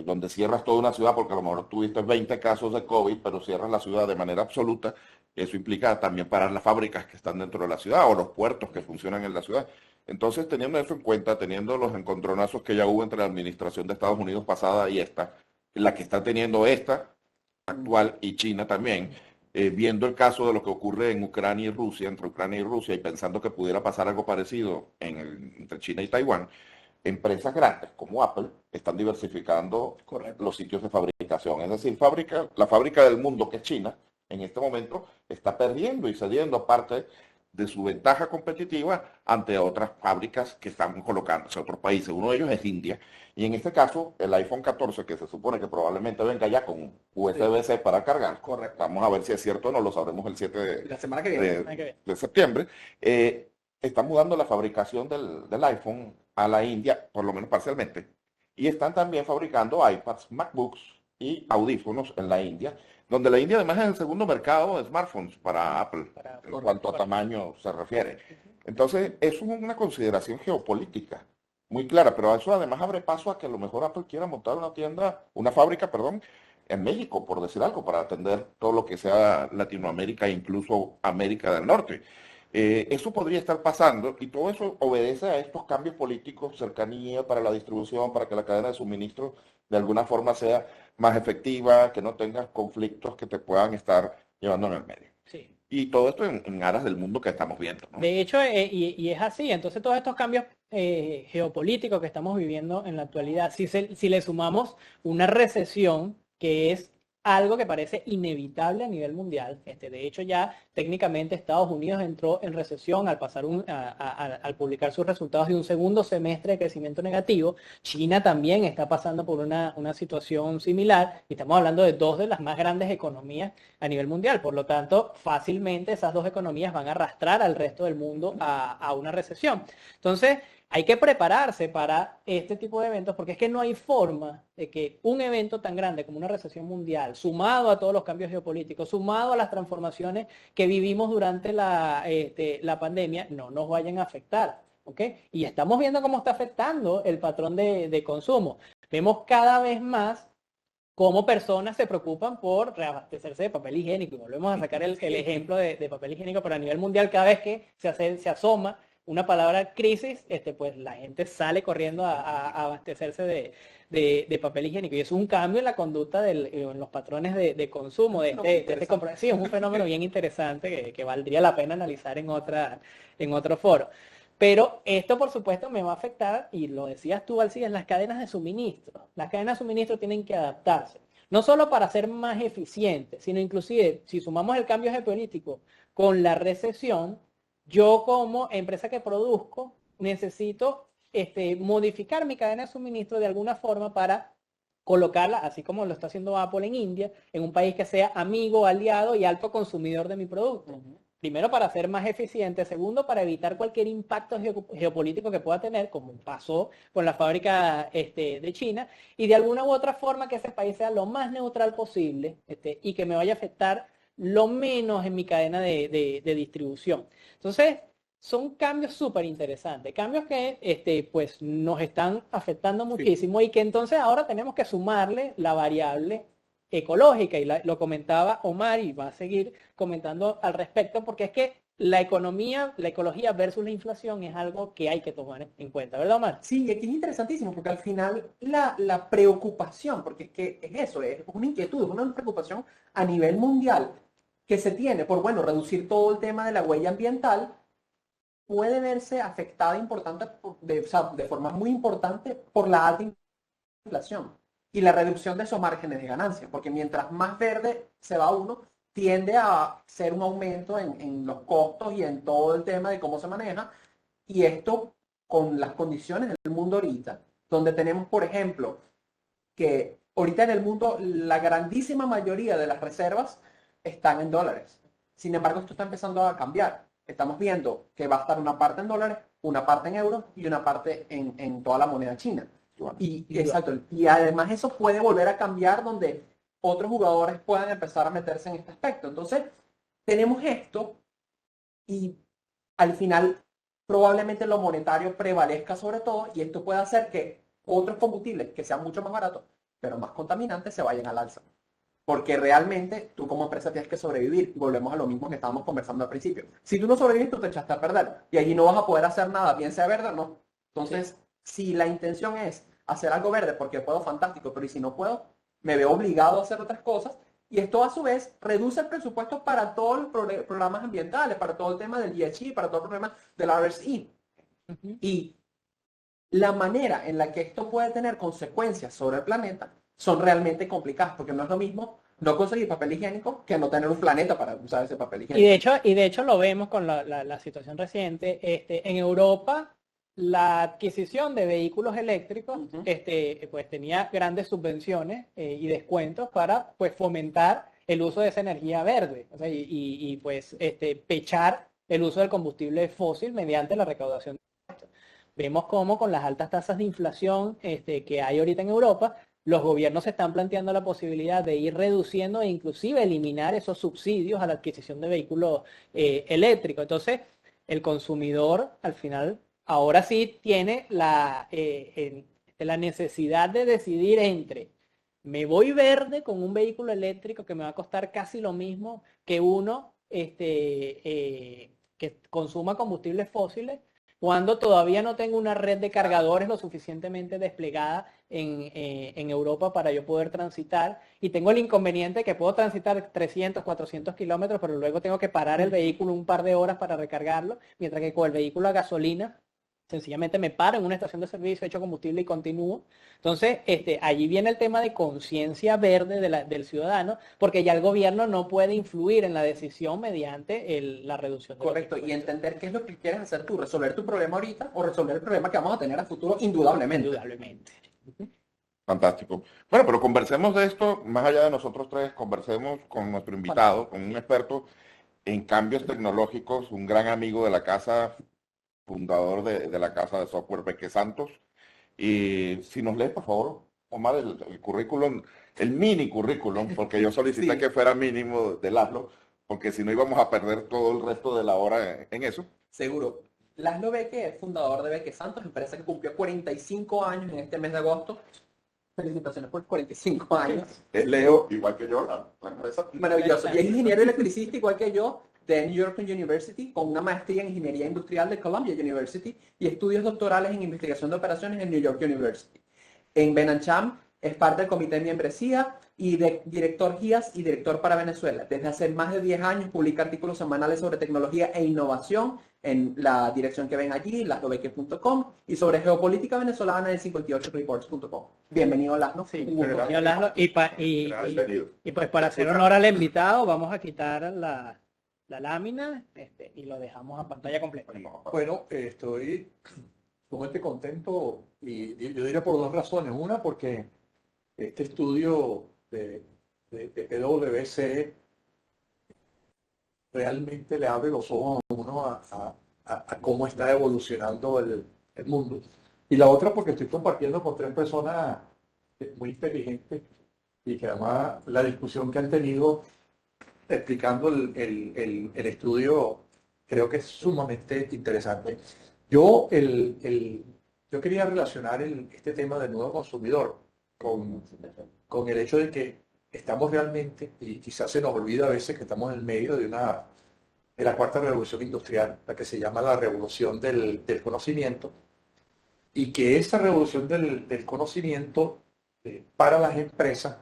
donde cierras toda una ciudad, porque a lo mejor tuviste 20 casos de COVID, pero cierras la ciudad de manera absoluta, eso implica también parar las fábricas que están dentro de la ciudad o los puertos que funcionan en la ciudad. Entonces, teniendo eso en cuenta, teniendo los encontronazos que ya hubo entre la administración de Estados Unidos pasada y esta, la que está teniendo esta actual y China también, viendo el caso de lo que ocurre en Ucrania y Rusia, entre Ucrania y Rusia, y pensando que pudiera pasar algo parecido entre China y Taiwán, empresas grandes como Apple están diversificando los sitios de fabricación. Es decir, la fábrica del mundo, que es China, en este momento está perdiendo y cediendo parte de su ventaja competitiva ante otras fábricas que están colocándose a otros países. Uno de ellos es India. Y en este caso, el iPhone 14, que se supone que probablemente venga ya con USB-C para cargar. Correcto. Vamos a ver si es cierto o no, lo sabremos el 7 la semana que viene. de septiembre. Están mudando la fabricación del iPhone a la India, por lo menos parcialmente. Y están también fabricando iPads, MacBooks y audífonos en la India, donde la India además es el segundo mercado de smartphones para Apple, en cuanto a tamaño se refiere. Entonces, eso es una consideración geopolítica muy clara, pero eso además abre paso a que a lo mejor Apple quiera montar una fábrica, en México, por decir algo, para atender todo lo que sea Latinoamérica e incluso América del Norte. Eso podría estar pasando y todo eso obedece a estos cambios políticos, cercanía para la distribución, para que la cadena de suministro de alguna forma sea más efectiva, que no tengas conflictos que te puedan estar llevando en el medio. Sí. Y todo esto en aras del mundo que estamos viendo, ¿no? De hecho, y es así. Entonces, todos estos cambios geopolíticos que estamos viviendo en la actualidad, si le sumamos una recesión que es algo que parece inevitable a nivel mundial. De hecho, ya técnicamente Estados Unidos entró en recesión al pasar al publicar sus resultados de un segundo semestre de crecimiento negativo. China también está pasando por una situación similar y estamos hablando de dos de las más grandes economías a nivel mundial. Por lo tanto, fácilmente esas dos economías van a arrastrar al resto del mundo a una recesión. Entonces, hay que prepararse para este tipo de eventos porque es que no hay forma de que un evento tan grande como una recesión mundial, sumado a todos los cambios geopolíticos, sumado a las transformaciones que vivimos durante la pandemia, no nos vayan a afectar. ¿Okay? Y estamos viendo cómo está afectando el patrón de consumo. Vemos cada vez más cómo personas se preocupan por reabastecerse de papel higiénico. Y volvemos a sacar el ejemplo de papel higiénico, pero a nivel mundial cada vez que se asoma una palabra crisis, pues la gente sale corriendo a abastecerse de papel higiénico. Y es un cambio en la conducta, en los patrones de consumo de este comprador. Sí, es un fenómeno bien interesante que valdría la pena analizar en otro foro. Pero esto, por supuesto, me va a afectar, y lo decías tú, Alcides, las cadenas de suministro. Las cadenas de suministro tienen que adaptarse, no solo para ser más eficientes, sino inclusive, si sumamos el cambio geopolítico con la recesión, yo como empresa que produzco necesito modificar mi cadena de suministro de alguna forma para colocarla, así como lo está haciendo Apple en India, en un país que sea amigo, aliado y alto consumidor de mi producto. Primero, para ser más eficiente. Segundo, para evitar cualquier impacto geopolítico que pueda tener, como pasó con la fábrica de China, y de alguna u otra forma que ese país sea lo más neutral posible y que me vaya a afectar lo menos en mi cadena de distribución. Entonces, son cambios súper interesantes, cambios que pues nos están afectando muchísimo y que entonces ahora tenemos que sumarle la variable ecológica, y lo comentaba Omar y va a seguir comentando al respecto, porque es que la ecología versus la inflación es algo que hay que tomar en cuenta, ¿verdad, Omar? Sí, y aquí es interesantísimo, porque al final la preocupación, porque es que es eso, es una inquietud, es una preocupación a nivel mundial que se tiene por, bueno, reducir todo el tema de la huella ambiental, puede verse afectada de forma muy importante por la alta inflación y la reducción de esos márgenes de ganancia, porque mientras más verde se va uno, tiende a ser un aumento en los costos y en todo el tema de cómo se maneja, y esto con las condiciones del mundo ahorita, donde tenemos, por ejemplo, que ahorita en el mundo la grandísima mayoría de las reservas están en dólares. Sin embargo, esto está empezando a cambiar. Estamos viendo que va a estar una parte en dólares, una parte en euros y una parte en toda la moneda china. Exacto. Y además eso puede volver a cambiar donde otros jugadores puedan empezar a meterse en este aspecto. Entonces, tenemos esto y al final probablemente lo monetario prevalezca sobre todo, y esto puede hacer que otros combustibles que sean mucho más baratos, pero más contaminantes, se vayan al alza. Porque realmente tú como empresa tienes que sobrevivir. Y volvemos a lo mismo que estábamos conversando al principio. Si tú no sobrevives, tú te echaste a perder. Y allí no vas a poder hacer nada, bien sea verde o no. Entonces, si la intención es hacer algo verde porque puedo, fantástico. Pero ¿y si no puedo? Me veo obligado a hacer otras cosas. Y esto a su vez reduce el presupuesto para todos los programas ambientales, para todo el tema del ESG, para todo el problema del RSE. Y la manera en la que esto puede tener consecuencias sobre el planeta son realmente complicadas, porque no es lo mismo no conseguir papel higiénico que no tener un planeta para usar ese papel higiénico. Y de hecho lo vemos con la situación reciente. En Europa, la adquisición de vehículos eléctricos pues tenía grandes subvenciones y descuentos para pues fomentar el uso de esa energía verde, o sea, pues pechar el uso del combustible fósil mediante la recaudación de impuestos. Vemos cómo con las altas tasas de inflación que hay ahorita en Europa, los gobiernos se están planteando la posibilidad de ir reduciendo e inclusive eliminar esos subsidios a la adquisición de vehículos eléctricos. Entonces, el consumidor al final ahora sí tiene la necesidad de decidir entre: me voy verde con un vehículo eléctrico que me va a costar casi lo mismo que uno que consuma combustibles fósiles, cuando todavía no tengo una red de cargadores lo suficientemente desplegada en Europa para yo poder transitar, y tengo el inconveniente que puedo transitar 300, 400 kilómetros, pero luego tengo que parar el vehículo un par de horas para recargarlo, mientras que con el vehículo a gasolina sencillamente me paro en una estación de servicio, echo combustible y continúo. Entonces, allí viene el tema de conciencia verde del ciudadano, porque ya el gobierno no puede influir en la decisión mediante la reducción de los Correcto, y impuestos. entender qué es lo que quieres hacer tú, resolver tu problema ahorita o resolver el problema que vamos a tener a futuro, indudablemente. Indudablemente. Fantástico. Bueno, pero conversemos de esto, más allá de nosotros tres, conversemos con nuestro invitado, con un experto en cambios tecnológicos, un gran amigo de la casa, fundador de la casa de software Beque Santos. Y si nos lee, por favor, Omar, el currículum, el mini currículum, porque yo solicité Sí. que fuera mínimo de Laszlo, porque si no íbamos a perder todo el resto de la hora en eso. Seguro. Laszlo Beque es fundador de Beque Santos, empresa que cumplió 45 años en este mes de agosto. Felicitaciones por 45 años. Es Leo, igual que yo, la empresa. Maravilloso. Y es ingeniero electricista igual que yo de New York University, con una maestría en ingeniería industrial de Columbia University y estudios doctorales en investigación de operaciones en New York University. En Benancham es parte del comité de membresía y de director GIAS y director para Venezuela. Desde hace más de 10 años publica artículos semanales sobre tecnología e innovación en la dirección que ven allí, laslobeque.com, y sobre geopolítica venezolana en 58reports.com. Bienvenido, Laszlo. Sí, Un gusto. bienvenido, Laszlo. Bienvenido. Y pues para hacer honor al invitado, vamos a quitar la lámina y lo dejamos a pantalla completa. Bueno, estoy sumamente contento y yo diría por dos razones. Una, porque este estudio de PwC realmente le abre los ojos a uno a cómo está evolucionando el mundo. Y la otra, porque estoy compartiendo con tres personas muy inteligentes y que además la discusión que han tenido explicando el estudio creo que es sumamente interesante. Yo quería relacionar este tema del nuevo consumidor con el hecho de que estamos realmente, y quizás se nos olvida a veces que estamos en el medio de la cuarta revolución industrial, la que se llama la revolución del conocimiento, y que esa revolución del conocimiento para las empresas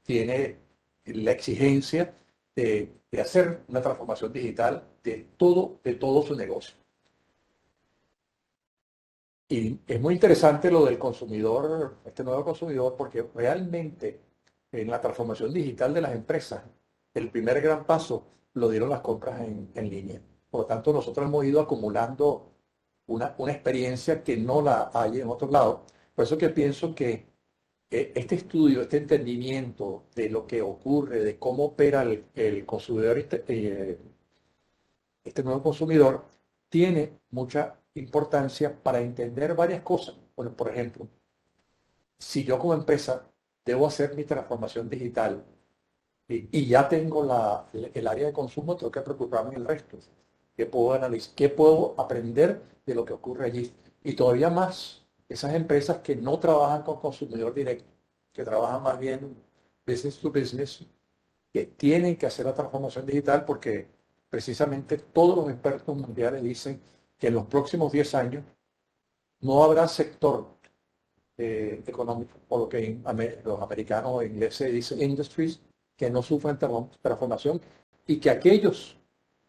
tiene la exigencia de hacer una transformación digital de todo su negocio. Y es muy interesante lo del consumidor, este nuevo consumidor, porque realmente en la transformación digital de las empresas, el primer gran paso lo dieron las compras en línea. Por lo tanto, nosotros hemos ido acumulando una experiencia que no la hay en otro lado. Por eso que pienso que este estudio, este entendimiento de lo que ocurre, de cómo opera el consumidor, este nuevo consumidor, tiene mucha importancia para entender varias cosas. Bueno, por ejemplo, si yo como empresa debo hacer mi transformación digital y ya tengo el área de consumo, tengo que preocuparme del resto. ¿Qué puedo analizar? ¿Qué puedo aprender de lo que ocurre allí? Y todavía más, esas empresas que no trabajan con consumidor directo, que trabajan más bien business to business, que tienen que hacer la transformación digital porque precisamente todos los expertos mundiales dicen que en los próximos 10 años no habrá sector económico, o lo que los americanos en inglés se dice industries, que no sufran transformación y que aquellas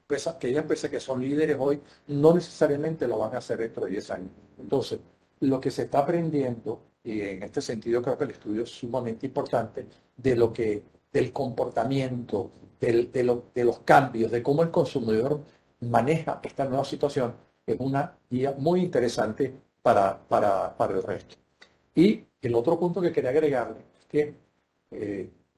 empresas que son líderes hoy no necesariamente lo van a hacer dentro de 10 años. Entonces, lo que se está aprendiendo, y en este sentido creo que el estudio es sumamente importante, del comportamiento, de los cambios, de cómo el consumidor maneja esta nueva situación, es una guía muy interesante para el resto. Y el otro punto que quería agregarle es que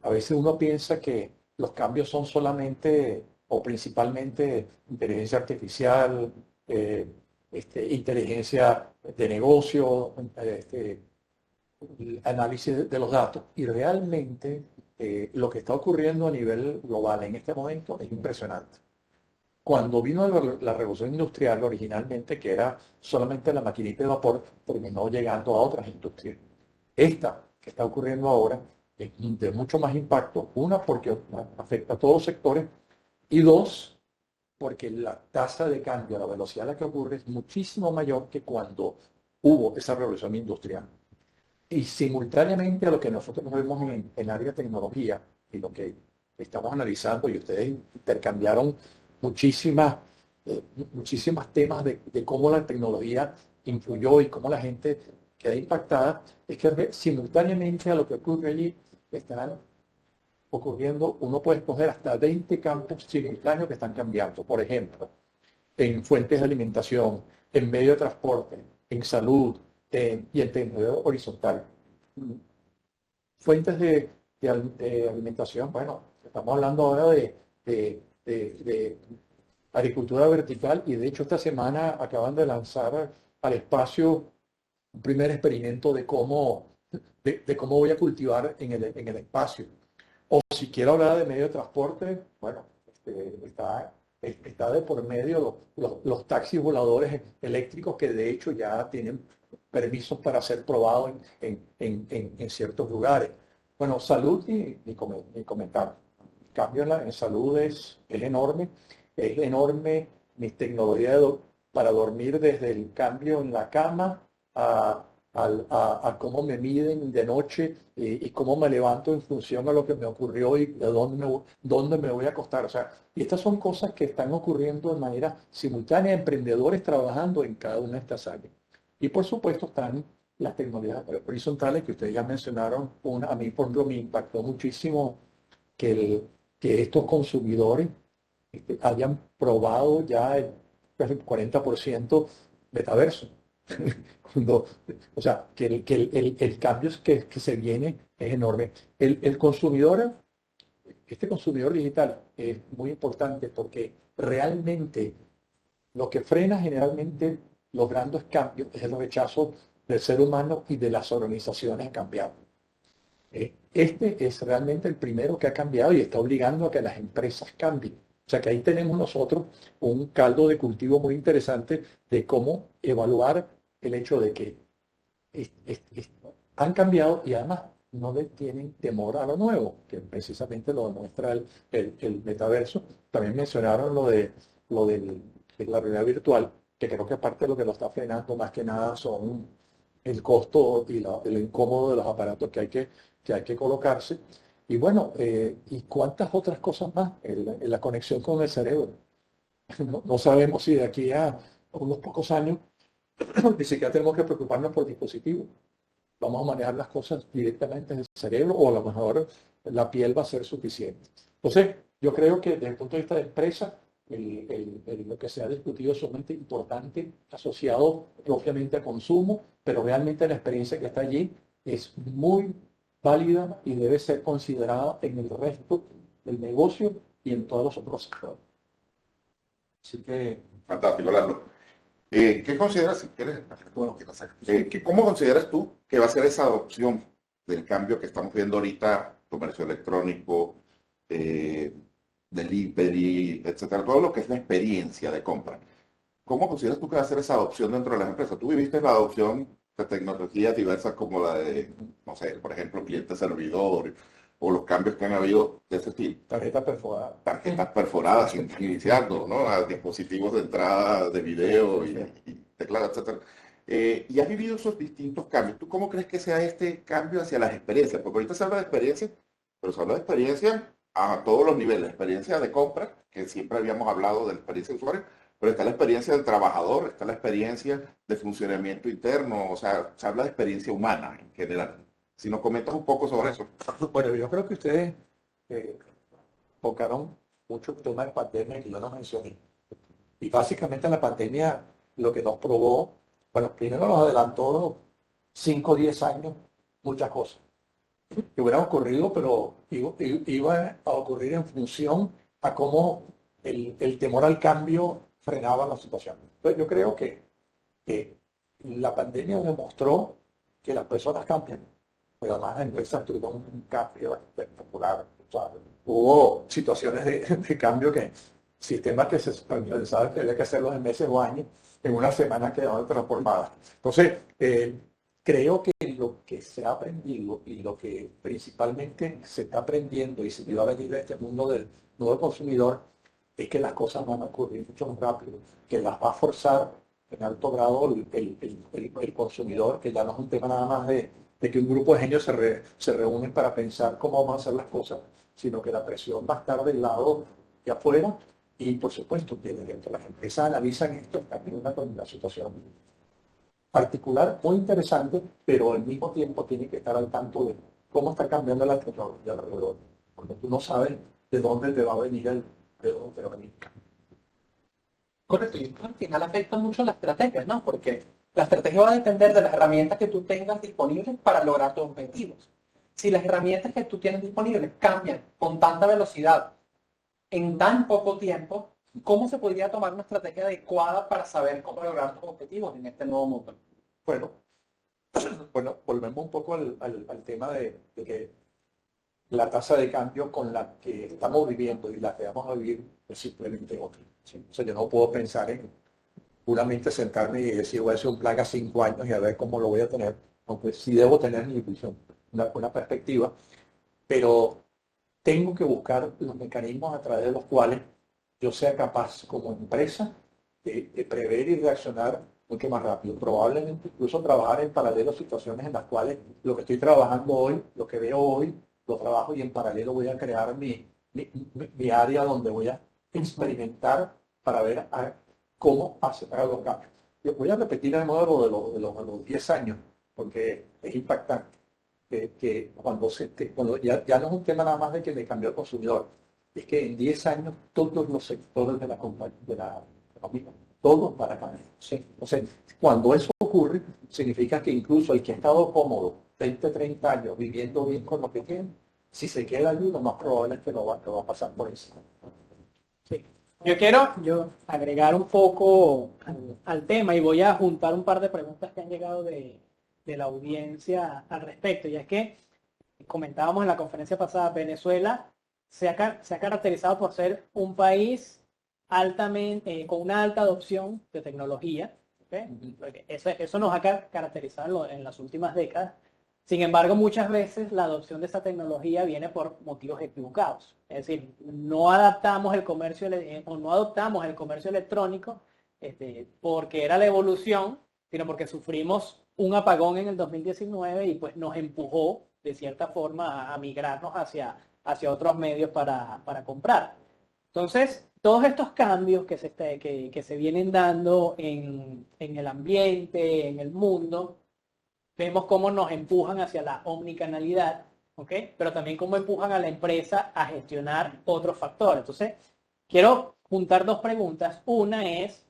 a veces uno piensa que los cambios son solamente o principalmente inteligencia artificial, inteligencia de negocio, análisis de los datos. Y realmente lo que está ocurriendo a nivel global en este momento es impresionante. Cuando vino la revolución industrial originalmente, que era solamente la maquinita de vapor, terminó llegando a otras industrias. Esta que está ocurriendo ahora es de mucho más impacto. Una, porque afecta a todos los sectores. Y dos, porque la tasa de cambio, la velocidad a la que ocurre es muchísimo mayor que cuando hubo esa revolución industrial. Y simultáneamente a lo que nosotros vemos en área de tecnología y lo que estamos analizando, y ustedes intercambiaron muchísimas muchísimos temas de cómo la tecnología influyó y cómo la gente queda impactada, es que simultáneamente a lo que ocurre allí están ocurriendo, uno puede escoger hasta 20 campos simultáneos que están cambiando. Por ejemplo, en fuentes de alimentación, en medio de transporte, en salud y en tecnología horizontal. Fuentes de alimentación, bueno, estamos hablando ahora de agricultura vertical y de hecho esta semana acaban de lanzar al espacio un primer experimento de cómo voy a cultivar en el espacio. O si quiero hablar de medio de transporte, bueno, está de por medio los taxis voladores eléctricos que de hecho ya tienen permisos para ser probados en ciertos lugares. Bueno, salud ni comentar. El cambio en salud es enorme. Mis tecnologías para dormir desde el cambio en la cama a cómo me miden de noche y cómo me levanto en función a lo que me ocurrió y de dónde me voy a acostar. O sea, y estas son cosas que están ocurriendo de manera simultánea, emprendedores trabajando en cada una de estas áreas. Y por supuesto están las tecnologías horizontales que ustedes ya mencionaron. A mí, por ejemplo, me impactó muchísimo que estos consumidores hayan probado ya casi el 40% metaverso. O sea, que el cambio que se viene es enorme. El consumidor, este consumidor digital es muy importante porque realmente lo que frena generalmente los grandes cambios es el rechazo del ser humano y de las organizaciones a cambiar. Este es realmente el primero que ha cambiado y está obligando a que las empresas cambien. O sea que ahí tenemos nosotros un caldo de cultivo muy interesante de cómo evaluar el hecho de que han cambiado y además no le tienen temor a lo nuevo, que precisamente lo demuestra el metaverso. También mencionaron de la realidad virtual, que creo que parte de lo que lo está frenando más que nada son el costo y lo incómodo de los aparatos que hay que colocarse. Y bueno, y cuántas otras cosas más, la conexión con el cerebro. No sabemos si de aquí a unos pocos años ni siquiera tenemos que preocuparnos por dispositivos. Vamos a manejar las cosas directamente en el cerebro o a lo mejor la piel va a ser suficiente. Entonces, yo creo que desde el punto de vista de empresa, lo que se ha discutido es sumamente importante, asociado propiamente a consumo, pero realmente la experiencia que está allí es muy válida y debe ser considerada en el resto del negocio y en todos los otros sectores. Así que... Fantástico, Lalo. ¿Qué consideras, si quieres, bueno, cómo consideras tú que va a ser esa adopción del cambio que estamos viendo ahorita, comercio electrónico, delivery, etcétera, todo lo que es la experiencia de compra? ¿Cómo consideras tú que va a ser esa adopción dentro de las empresas? Tú viviste la adopción de tecnologías diversas como la de, no sé, por ejemplo, cliente-servidor o los cambios que han habido de ese estilo. Tarjetas perforadas iniciando, ¿no? A dispositivos de entrada de video y teclado, etcétera. Y has vivido esos distintos cambios. ¿Tú cómo crees que sea este cambio hacia las experiencias? Porque ahorita se habla de experiencia, pero se habla de experiencia a todos los niveles. La experiencia de compra, que siempre habíamos hablado de la experiencia de usuario, pero está la experiencia del trabajador, está la experiencia de funcionamiento interno, o sea, se habla de experiencia humana en general. Si nos comentas un poco sobre eso. Bueno, yo creo que ustedes tocaron mucho el tema de pandemia que yo no mencioné. Y básicamente la pandemia lo que nos probó, bueno, primero nos adelantó 5 o 10 años muchas cosas que hubieran ocurrido, pero iba a ocurrir en función a cómo el temor al cambio frenaba la situación. Entonces yo creo que la pandemia demostró que las personas cambian, pero además las empresas tuvieron un cambio espectacular. O sea, hubo situaciones de cambio que sistemas que se pensaban que había que hacerlos en meses o años, en una semana quedaban transformadas. Entonces, creo que lo que se ha aprendido y lo que principalmente se está aprendiendo y se va a venir de este mundo del nuevo consumidor es que las cosas van a ocurrir mucho más rápido, que las va a forzar en alto grado el consumidor, que ya no es un tema nada más de que un grupo de genios se reúnen para pensar cómo vamos a hacer las cosas, sino que la presión va a estar del lado de afuera Y por supuesto, que dentro de las empresas analizan esto, también una situación particular, muy interesante, pero al mismo tiempo tiene que estar al tanto de cómo está cambiando la tecnología alrededor, porque tú no sabes de dónde te va a venir de dónde te va a venir. Correcto, y al final afecta mucho la estrategia, ¿no? Porque la estrategia va a depender de las herramientas que tú tengas disponibles para lograr tus objetivos. Si las herramientas que tú tienes disponibles cambian con tanta velocidad en tan poco tiempo, ¿cómo se podría tomar una estrategia adecuada para saber cómo lograr tus objetivos en este nuevo mundo? Bueno, bueno, volvemos un poco al tema de que la tasa de cambio con la que estamos viviendo y la que vamos a vivir es simplemente otra. ¿Sí? O sea, yo no puedo pensar en puramente sentarme y decir voy a hacer un plan a 5 años y a ver cómo lo voy a tener, aunque sí debo tener mi visión, una perspectiva, pero tengo que buscar los mecanismos a través de los cuales yo sea capaz como empresa de prever y reaccionar mucho más rápido. Probablemente incluso trabajar en paralelo situaciones en las cuales lo que estoy trabajando hoy, lo que veo hoy, lo trabajo y en paralelo voy a crear mi área donde voy a experimentar para ver cómo hacer los cambios. Yo voy a repetir el modelo de los 10 años, porque es impactante. Que cuando ya no es un tema nada más de que me cambió el consumidor, es que en 10 años todos los sectores de la economía, todos van a cambiar. ¿Sí? Entonces, cuando eso ocurre, significa que incluso el que ha estado cómodo 20, 30 años viviendo bien con lo que tiene, si se queda allí, lo más probable es que no va a pasar por eso. Sí. Yo quiero agregar un poco al tema y voy a juntar un par de preguntas que han llegado de la audiencia al respecto. Y es que comentábamos en la conferencia pasada, Venezuela se ha caracterizado por ser un país altamente, con una alta adopción de tecnología. ¿Okay? Eso nos ha caracterizado en las últimas décadas. Sin embargo, muchas veces la adopción de esta tecnología viene por motivos equivocados. Es decir, no adaptamos el comercio o no adoptamos el comercio electrónico porque era la evolución, sino porque sufrimos un apagón en el 2019 y pues nos empujó de cierta forma a migrarnos hacia otros medios para comprar. Entonces, todos estos cambios que se vienen dando en el ambiente, en el mundo, vemos cómo nos empujan hacia la omnicanalidad, ¿ok? Pero también cómo empujan a la empresa a gestionar otros factores. Entonces, quiero juntar dos preguntas. Una es,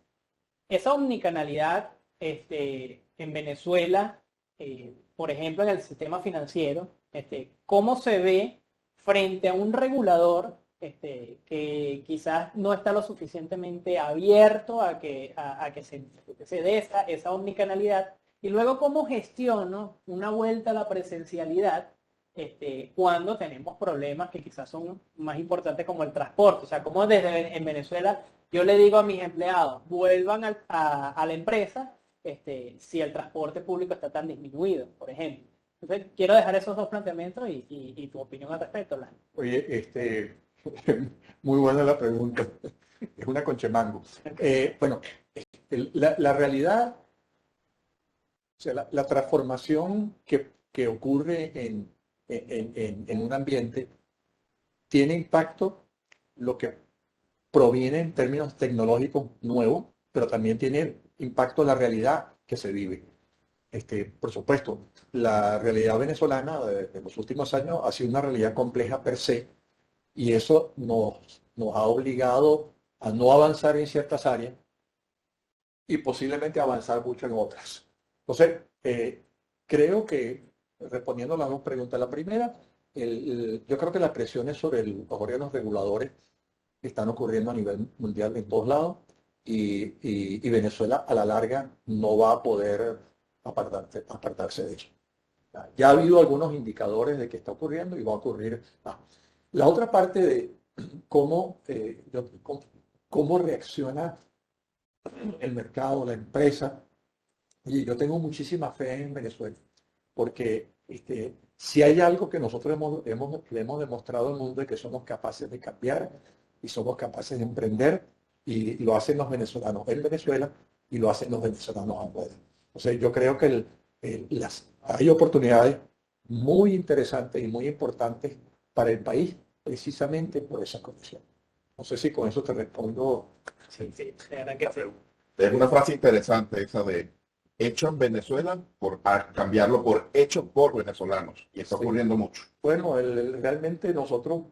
esa omnicanalidad en Venezuela, por ejemplo, en el sistema financiero, ¿cómo se ve frente a un regulador que quizás no está lo suficientemente abierto a que se dé esa omnicanalidad? Y luego, ¿cómo gestiono una vuelta a la presencialidad cuando tenemos problemas que quizás son más importantes como el transporte? O sea, ¿cómo en Venezuela yo le digo a mis empleados, vuelvan a la empresa si el transporte público está tan disminuido, por ejemplo? Entonces, quiero dejar esos dos planteamientos y tu opinión al respecto, Lani. Oye, muy buena la pregunta. Es una conchemango. Bueno, la realidad, o sea, la transformación que ocurre en un ambiente tiene impacto lo que proviene en términos tecnológicos nuevos, pero también tiene impacto en la realidad que se vive. Por supuesto, la realidad venezolana de los últimos años ha sido una realidad compleja per se, y eso nos ha obligado a no avanzar en ciertas áreas y posiblemente avanzar mucho en otras. Entonces, creo que, respondiendo a las dos preguntas, la primera, yo creo que las presiones sobre los órganos reguladores están ocurriendo a nivel mundial en todos lados y Venezuela a la larga no va a poder apartarse de eso. Ya ha habido algunos indicadores de que está ocurriendo y va a ocurrir. La otra parte de cómo reacciona el mercado, la empresa. Y yo tengo muchísima fe en Venezuela, porque si hay algo que nosotros le hemos demostrado al mundo es que somos capaces de cambiar y somos capaces de emprender, y lo hacen los venezolanos en Venezuela y lo hacen los venezolanos afuera. Entonces yo creo que hay oportunidades muy interesantes y muy importantes para el país precisamente por esa condición. No sé si con eso te respondo. Sí, sí, de verdad que sí. Es una frase interesante esa de hecho en Venezuela a cambiarlo por hecho por venezolanos. Y está Sí. ocurriendo mucho. Bueno, realmente nosotros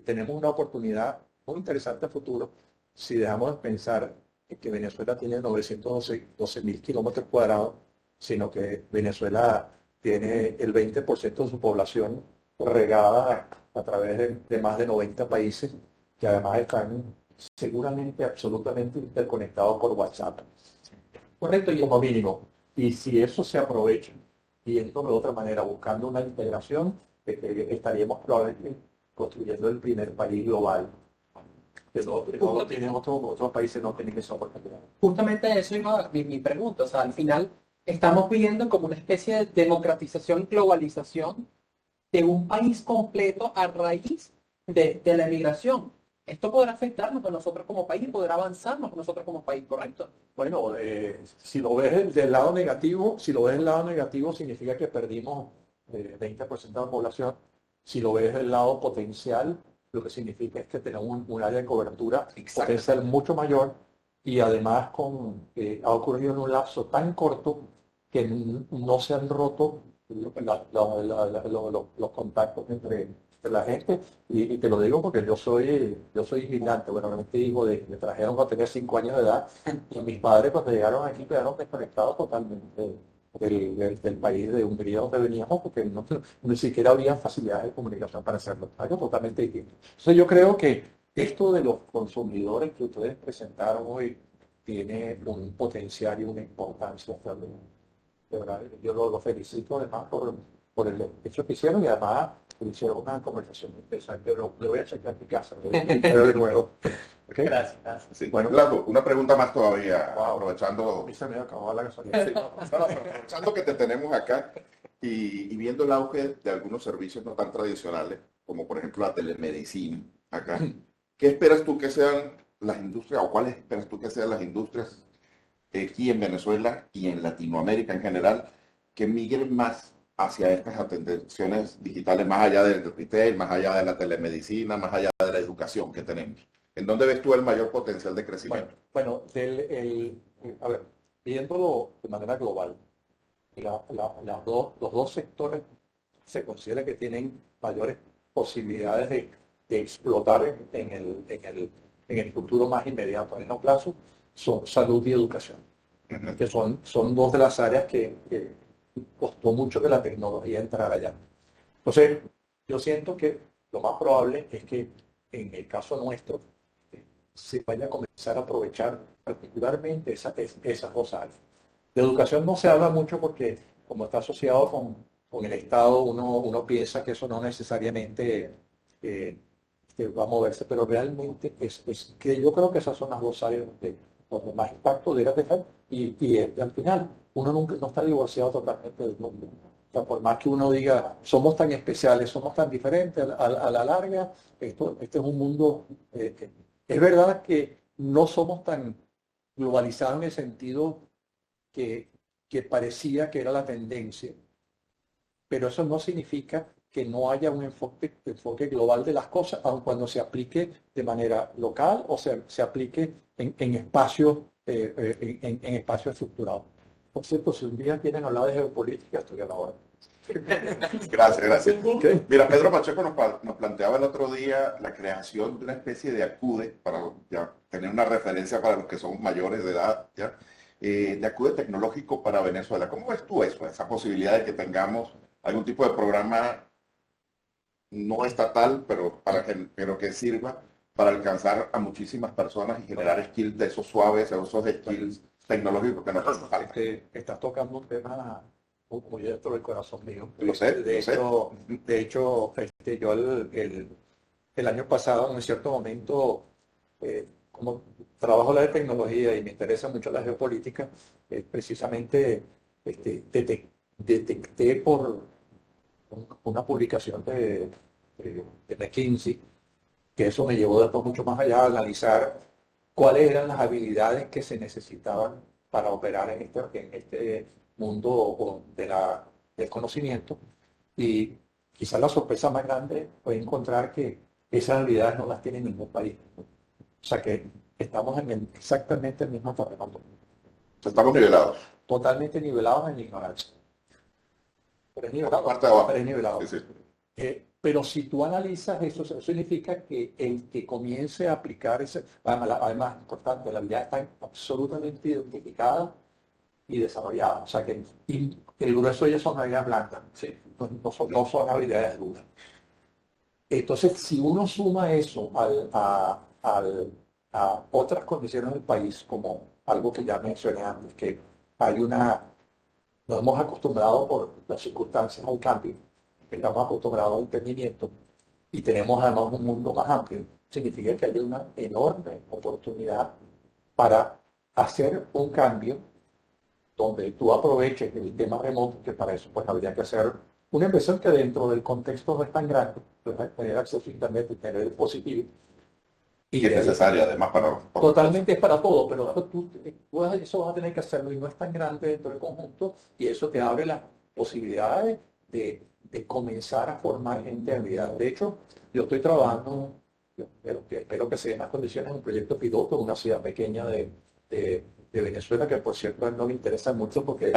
tenemos una oportunidad muy interesante a futuro si dejamos de pensar en que Venezuela tiene 912.000 kilómetros cuadrados, sino que Venezuela tiene el 20% de su población regada a través de más de 90 países que además están seguramente absolutamente interconectados por WhatsApp. Correcto, y Como mínimo. Y si eso se aprovecha, viendo de otra manera, buscando una integración, estaríamos probablemente construyendo el primer país global. Que no tienen otros países no tienen esa oportunidad. justamente eso iba mi pregunta. O sea, al final estamos viviendo como una especie de democratización, globalización de un país completo a raíz de la emigración. Esto podrá afectarnos a nosotros como país, podrá avanzarnos a nosotros como país, ¿correcto? Bueno, si lo ves del lado negativo, significa que perdimos 20% de la población. Si lo ves del lado potencial, lo que significa es que tenemos un área de cobertura potencial mucho mayor y además ha ocurrido en un lapso tan corto que no se han roto los contactos entre la gente. Y te lo digo porque yo soy inmigrante. Bueno, realmente hijo me trajeron cuando tenía 5 años de edad y mis padres cuando llegaron aquí quedaron desconectados totalmente del país de Hungría donde veníamos porque ni siquiera había facilidades de comunicación para hacerlo. Algo totalmente distinto. Entonces yo creo que esto de los consumidores que ustedes presentaron hoy tiene un potencial y una importancia también. De verdad, yo lo felicito además por el hecho que hicieron y además hicieron una conversación interesante. Le voy a checar mi casa, de nuevo. ¿Okay? Gracias. Sí. Bueno. Claro, una pregunta más todavía, aprovechando, A mí se me acabó la gasolina. sí, aprovechando que te tenemos acá y viendo el auge de algunos servicios no tan tradicionales, como por ejemplo la telemedicina acá. ¿Qué esperas tú que sean las industrias o cuáles esperas tú que sean las industrias aquí en Venezuela y en Latinoamérica en general que migren más hacia estas atenciones digitales, más allá del retail, más allá de la telemedicina, más allá de la educación que tenemos? ¿En dónde ves tú el mayor potencial de crecimiento? Bueno, a ver, viéndolo de manera global, los dos sectores se considera que tienen mayores posibilidades de explotar en el futuro más inmediato, a largo plazo, son salud y educación, que son dos de las áreas que costó mucho que la tecnología entrara allá. Entonces, yo siento que lo más probable es que en el caso nuestro se vaya a comenzar a aprovechar particularmente esas dos áreas. De educación no se habla mucho porque como está asociado con el Estado, uno piensa que eso no necesariamente que va a moverse, pero realmente es que yo creo que esas son las dos áreas donde más impacto debe tener y al final uno nunca no está divorciado totalmente del mundo. O sea, por más que uno diga, somos tan especiales, somos tan diferentes, a la larga, este es un mundo, es verdad que no somos tan globalizados en el sentido que parecía que era la tendencia, pero eso no significa que no haya un enfoque global de las cosas, aun cuando se aplique de manera local o se aplique en espacios en espacios estructurados. Por cierto, si un día quieren hablar de geopolítica, estoy a la hora. Gracias, gracias. Okay. Mira, Pedro Pacheco nos planteaba el otro día la creación de una especie de ACUDE, para ya tener una referencia para los que somos mayores de edad, ¿ya? De ACUDE tecnológico para Venezuela. ¿Cómo ves tú eso, esa posibilidad de que tengamos algún tipo de programa no estatal, pero que sirva para alcanzar a muchísimas personas y generar skills de esos suaves, esos skills tecnológicos que nos hacen falta? Estás tocando un tema muy dentro del corazón mío. Lo sé, De hecho, yo el año pasado, en un cierto momento, como trabajo la de tecnología y me interesa mucho la geopolítica, precisamente detecté por una publicación de McKinsey, que eso me llevó después mucho más allá a analizar cuáles eran las habilidades que se necesitaban para operar en este mundo del conocimiento. Y quizás la sorpresa más grande fue encontrar que esas habilidades no las tiene ningún país. O sea que estamos en exactamente el mismo terreno. Estamos nivelados. Totalmente nivelados en la ignorancia. Pero es Por la nivelado. parte de abajo. Pero es nivelado. Sí, sí. Pero si tú analizas eso significa que el que comience a aplicar ese, además, importante, la habilidad está absolutamente identificada y desarrollada. O sea que el grueso de ellas son habilidades blancas, ¿sí? No son habilidades duras. Entonces, si uno suma eso a otras condiciones del país, como algo que ya mencioné antes, que nos hemos acostumbrado por las circunstancias al cambio, estamos acostumbrados al emprendimiento y tenemos además un mundo más amplio, significa que hay una enorme oportunidad para hacer un cambio donde tú aproveches el tema remoto, que para eso pues habría que hacer una inversión que dentro del contexto no es tan grande, pues, tener acceso a internet y tener dispositivos. Y es necesario además para... Totalmente es para todo, pero eso vas a tener que hacerlo y no es tan grande dentro del conjunto y eso te abre las posibilidades de comenzar a formar gente de habilidad. De hecho, yo estoy trabajando, espero que se den las condiciones, en un proyecto piloto en una ciudad pequeña de Venezuela, que por cierto a él no le interesa mucho porque...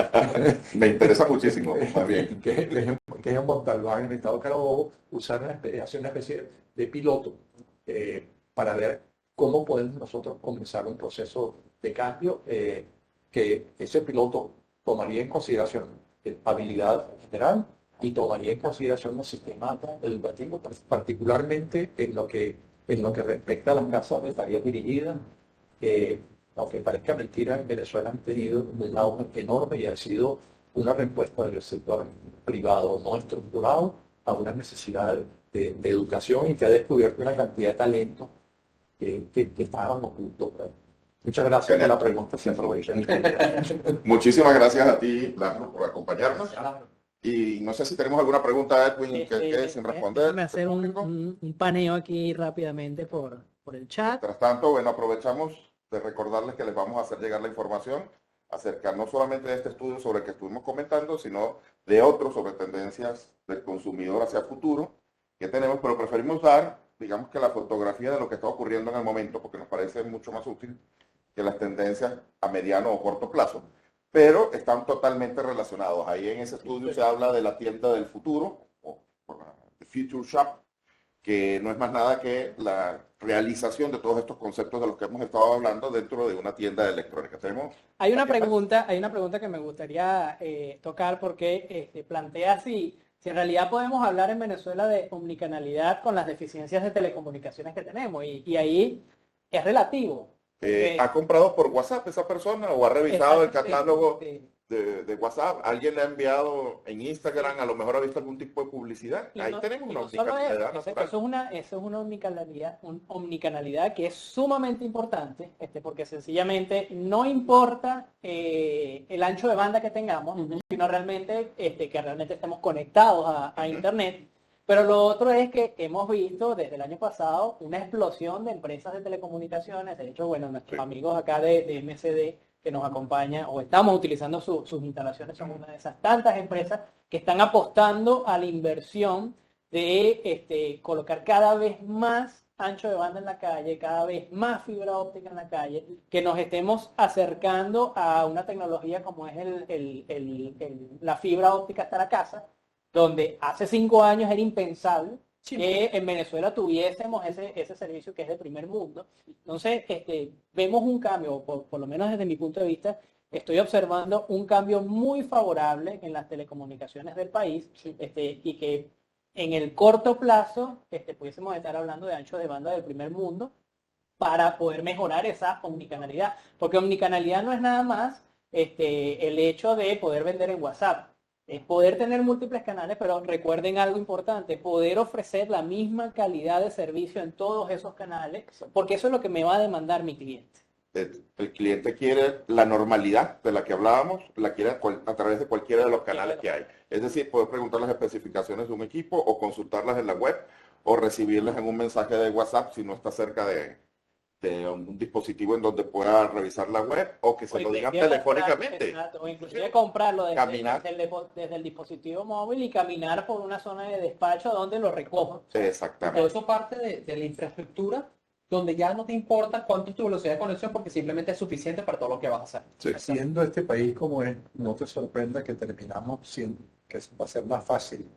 Me interesa muchísimo, más bien. que es en Montalbán, en el estado de Carabobo, hacer una especie de piloto para ver cómo podemos nosotros comenzar un proceso de cambio que ese piloto tomaría en consideración habilidad general y tomaría en consideración los sistemas educativos, particularmente en lo que respecta a las casas de tareas dirigidas, aunque parezca mentira, en Venezuela han tenido un auge enorme y ha sido una respuesta del sector privado no estructurado a una necesidad de educación y que ha descubierto una cantidad de talento que estaban ocultos. Muchas gracias por la pregunta. Muchísimas gracias a ti, Lázaro, por acompañarnos. Y no sé si tenemos alguna pregunta, Edwin, que quede sin responder. Déjame hacer un paneo aquí rápidamente por el chat. Mientras tanto, bueno, aprovechamos de recordarles que les vamos a hacer llegar la información acerca no solamente de este estudio sobre el que estuvimos comentando, sino de otros sobre tendencias del consumidor hacia el futuro que tenemos, pero preferimos dar, digamos que la fotografía de lo que está ocurriendo en el momento, porque nos parece mucho más útil que las tendencias a mediano o corto plazo, pero están totalmente relacionados. Ahí en ese estudio se habla de la tienda del futuro, o The Future Shop, que no es más nada que la realización de todos estos conceptos de los que hemos estado hablando dentro de una tienda de electrónica. Hay una pregunta que me gustaría tocar porque plantea si en realidad podemos hablar en Venezuela de omnicanalidad con las deficiencias de telecomunicaciones que tenemos y ahí es relativo. ¿Ha comprado por WhatsApp esa persona o ha revisado el catálogo de WhatsApp? ¿Alguien le ha enviado en Instagram? A lo mejor ha visto algún tipo de publicidad. Ahí tenemos una omnicanalidad natural. Eso es una omnicanalidad que es sumamente importante, porque sencillamente no importa el ancho de banda que tengamos, sino realmente que realmente estemos conectados a Internet. Pero lo otro es que hemos visto desde el año pasado una explosión de empresas de telecomunicaciones. De hecho, bueno, nuestros amigos acá de MCD que nos acompañan o estamos utilizando sus instalaciones son una de esas tantas empresas que están apostando a la inversión de colocar cada vez más ancho de banda en la calle, cada vez más fibra óptica en la calle, que nos estemos acercando a una tecnología como es la fibra óptica hasta la casa, donde hace 5 años era impensable que en Venezuela tuviésemos ese servicio que es de primer mundo. Entonces, vemos un cambio, por lo menos desde mi punto de vista, estoy observando un cambio muy favorable en las telecomunicaciones del país, y que en el corto plazo pudiésemos estar hablando de ancho de banda del primer mundo para poder mejorar esa omnicanalidad. Porque omnicanalidad no es nada más el hecho de poder vender en WhatsApp. Es poder tener múltiples canales, pero recuerden algo importante, poder ofrecer la misma calidad de servicio en todos esos canales, porque eso es lo que me va a demandar mi cliente. El cliente quiere la normalidad de la que hablábamos, la quiere a través de cualquiera de los canales que hay. Es decir, poder preguntar las especificaciones de un equipo o consultarlas en la web o recibirlas en un mensaje de WhatsApp si no está cerca de de un dispositivo en donde pueda revisar la web o que se lo digan telefónicamente. Exacto, o inclusive comprarlo Caminar. desde el dispositivo móvil y caminar por una zona de despacho donde lo recojan. Todo Exactamente. eso parte de la infraestructura donde ya no te importa cuánto es tu velocidad de conexión porque simplemente es suficiente para todo lo que vas a hacer. Sí. Siendo este país como es, no te sorprenda que terminamos siendo que va a ser más fácil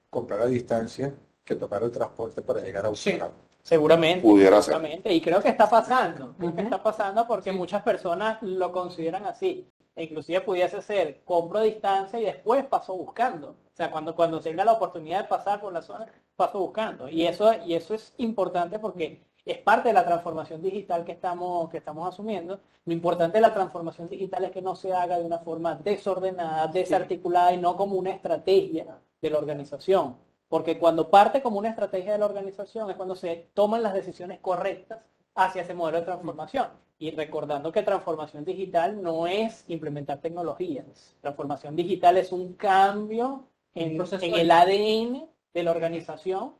comprar a distancia que tomar el transporte para llegar a un Sí. lugar. Seguramente, Pudiera ser. seguramente. Y creo que está pasando. Creo que Ujú. está pasando porque muchas personas lo consideran así. E inclusive pudiese ser, compro a distancia y después paso buscando. O sea, cuando tenga la oportunidad de pasar por la zona, paso buscando. Y eso es importante porque es parte de la transformación digital que estamos asumiendo. Lo importante de la transformación digital es que no se haga de una forma desordenada, desarticulada y no como una estrategia de la organización. Porque cuando parte como una estrategia de la organización es cuando se toman las decisiones correctas hacia ese modelo de transformación. Y recordando que transformación digital no es implementar tecnologías. Transformación digital es un cambio en el ADN de la organización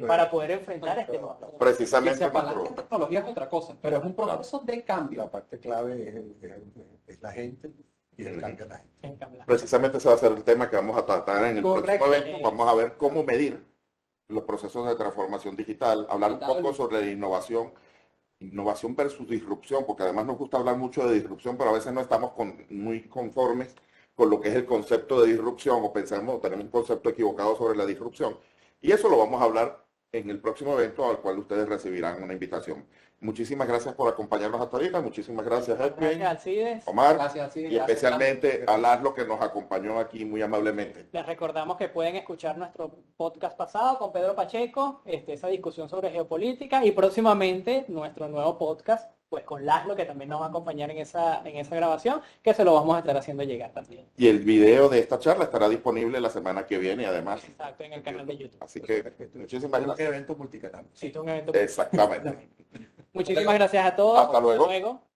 para poder enfrentar este modelo. Que Precisamente se apalanca nuestro- en tecnología contra cosa, pero es un proceso de cambio. La parte clave es la gente y el cambio de la gente. En cambio, precisamente ese va a ser el tema que vamos a tratar en el Correcto. próximo evento. Vamos a ver cómo medir los procesos de transformación digital, hablar un poco sobre la innovación versus disrupción, porque además nos gusta hablar mucho de disrupción, pero a veces no estamos muy conformes con lo que es el concepto de disrupción o pensamos o tenemos un concepto equivocado sobre la disrupción. Y eso lo vamos a hablar en el próximo evento al cual ustedes recibirán una invitación. Muchísimas gracias por acompañarnos hasta ahorita. Muchísimas gracias, Edwin, gracias, Alcides. Omar, Gracias, sí, y gracias. especialmente a Laszlo que nos acompañó aquí muy amablemente. Les recordamos que pueden escuchar nuestro podcast pasado con Pedro Pacheco, esa discusión sobre geopolítica, y próximamente nuestro nuevo podcast, pues con Laszlo, que también nos va a acompañar en esa grabación, que se lo vamos a estar haciendo llegar también. Y el video de esta charla estará disponible la semana que viene, además. Exacto, en el canal de YouTube. Así que muchísimas Un gracias. evento multicanal. Sí, un evento. Exactamente. Muchísimas gracias a todos. Hasta luego. Hasta luego.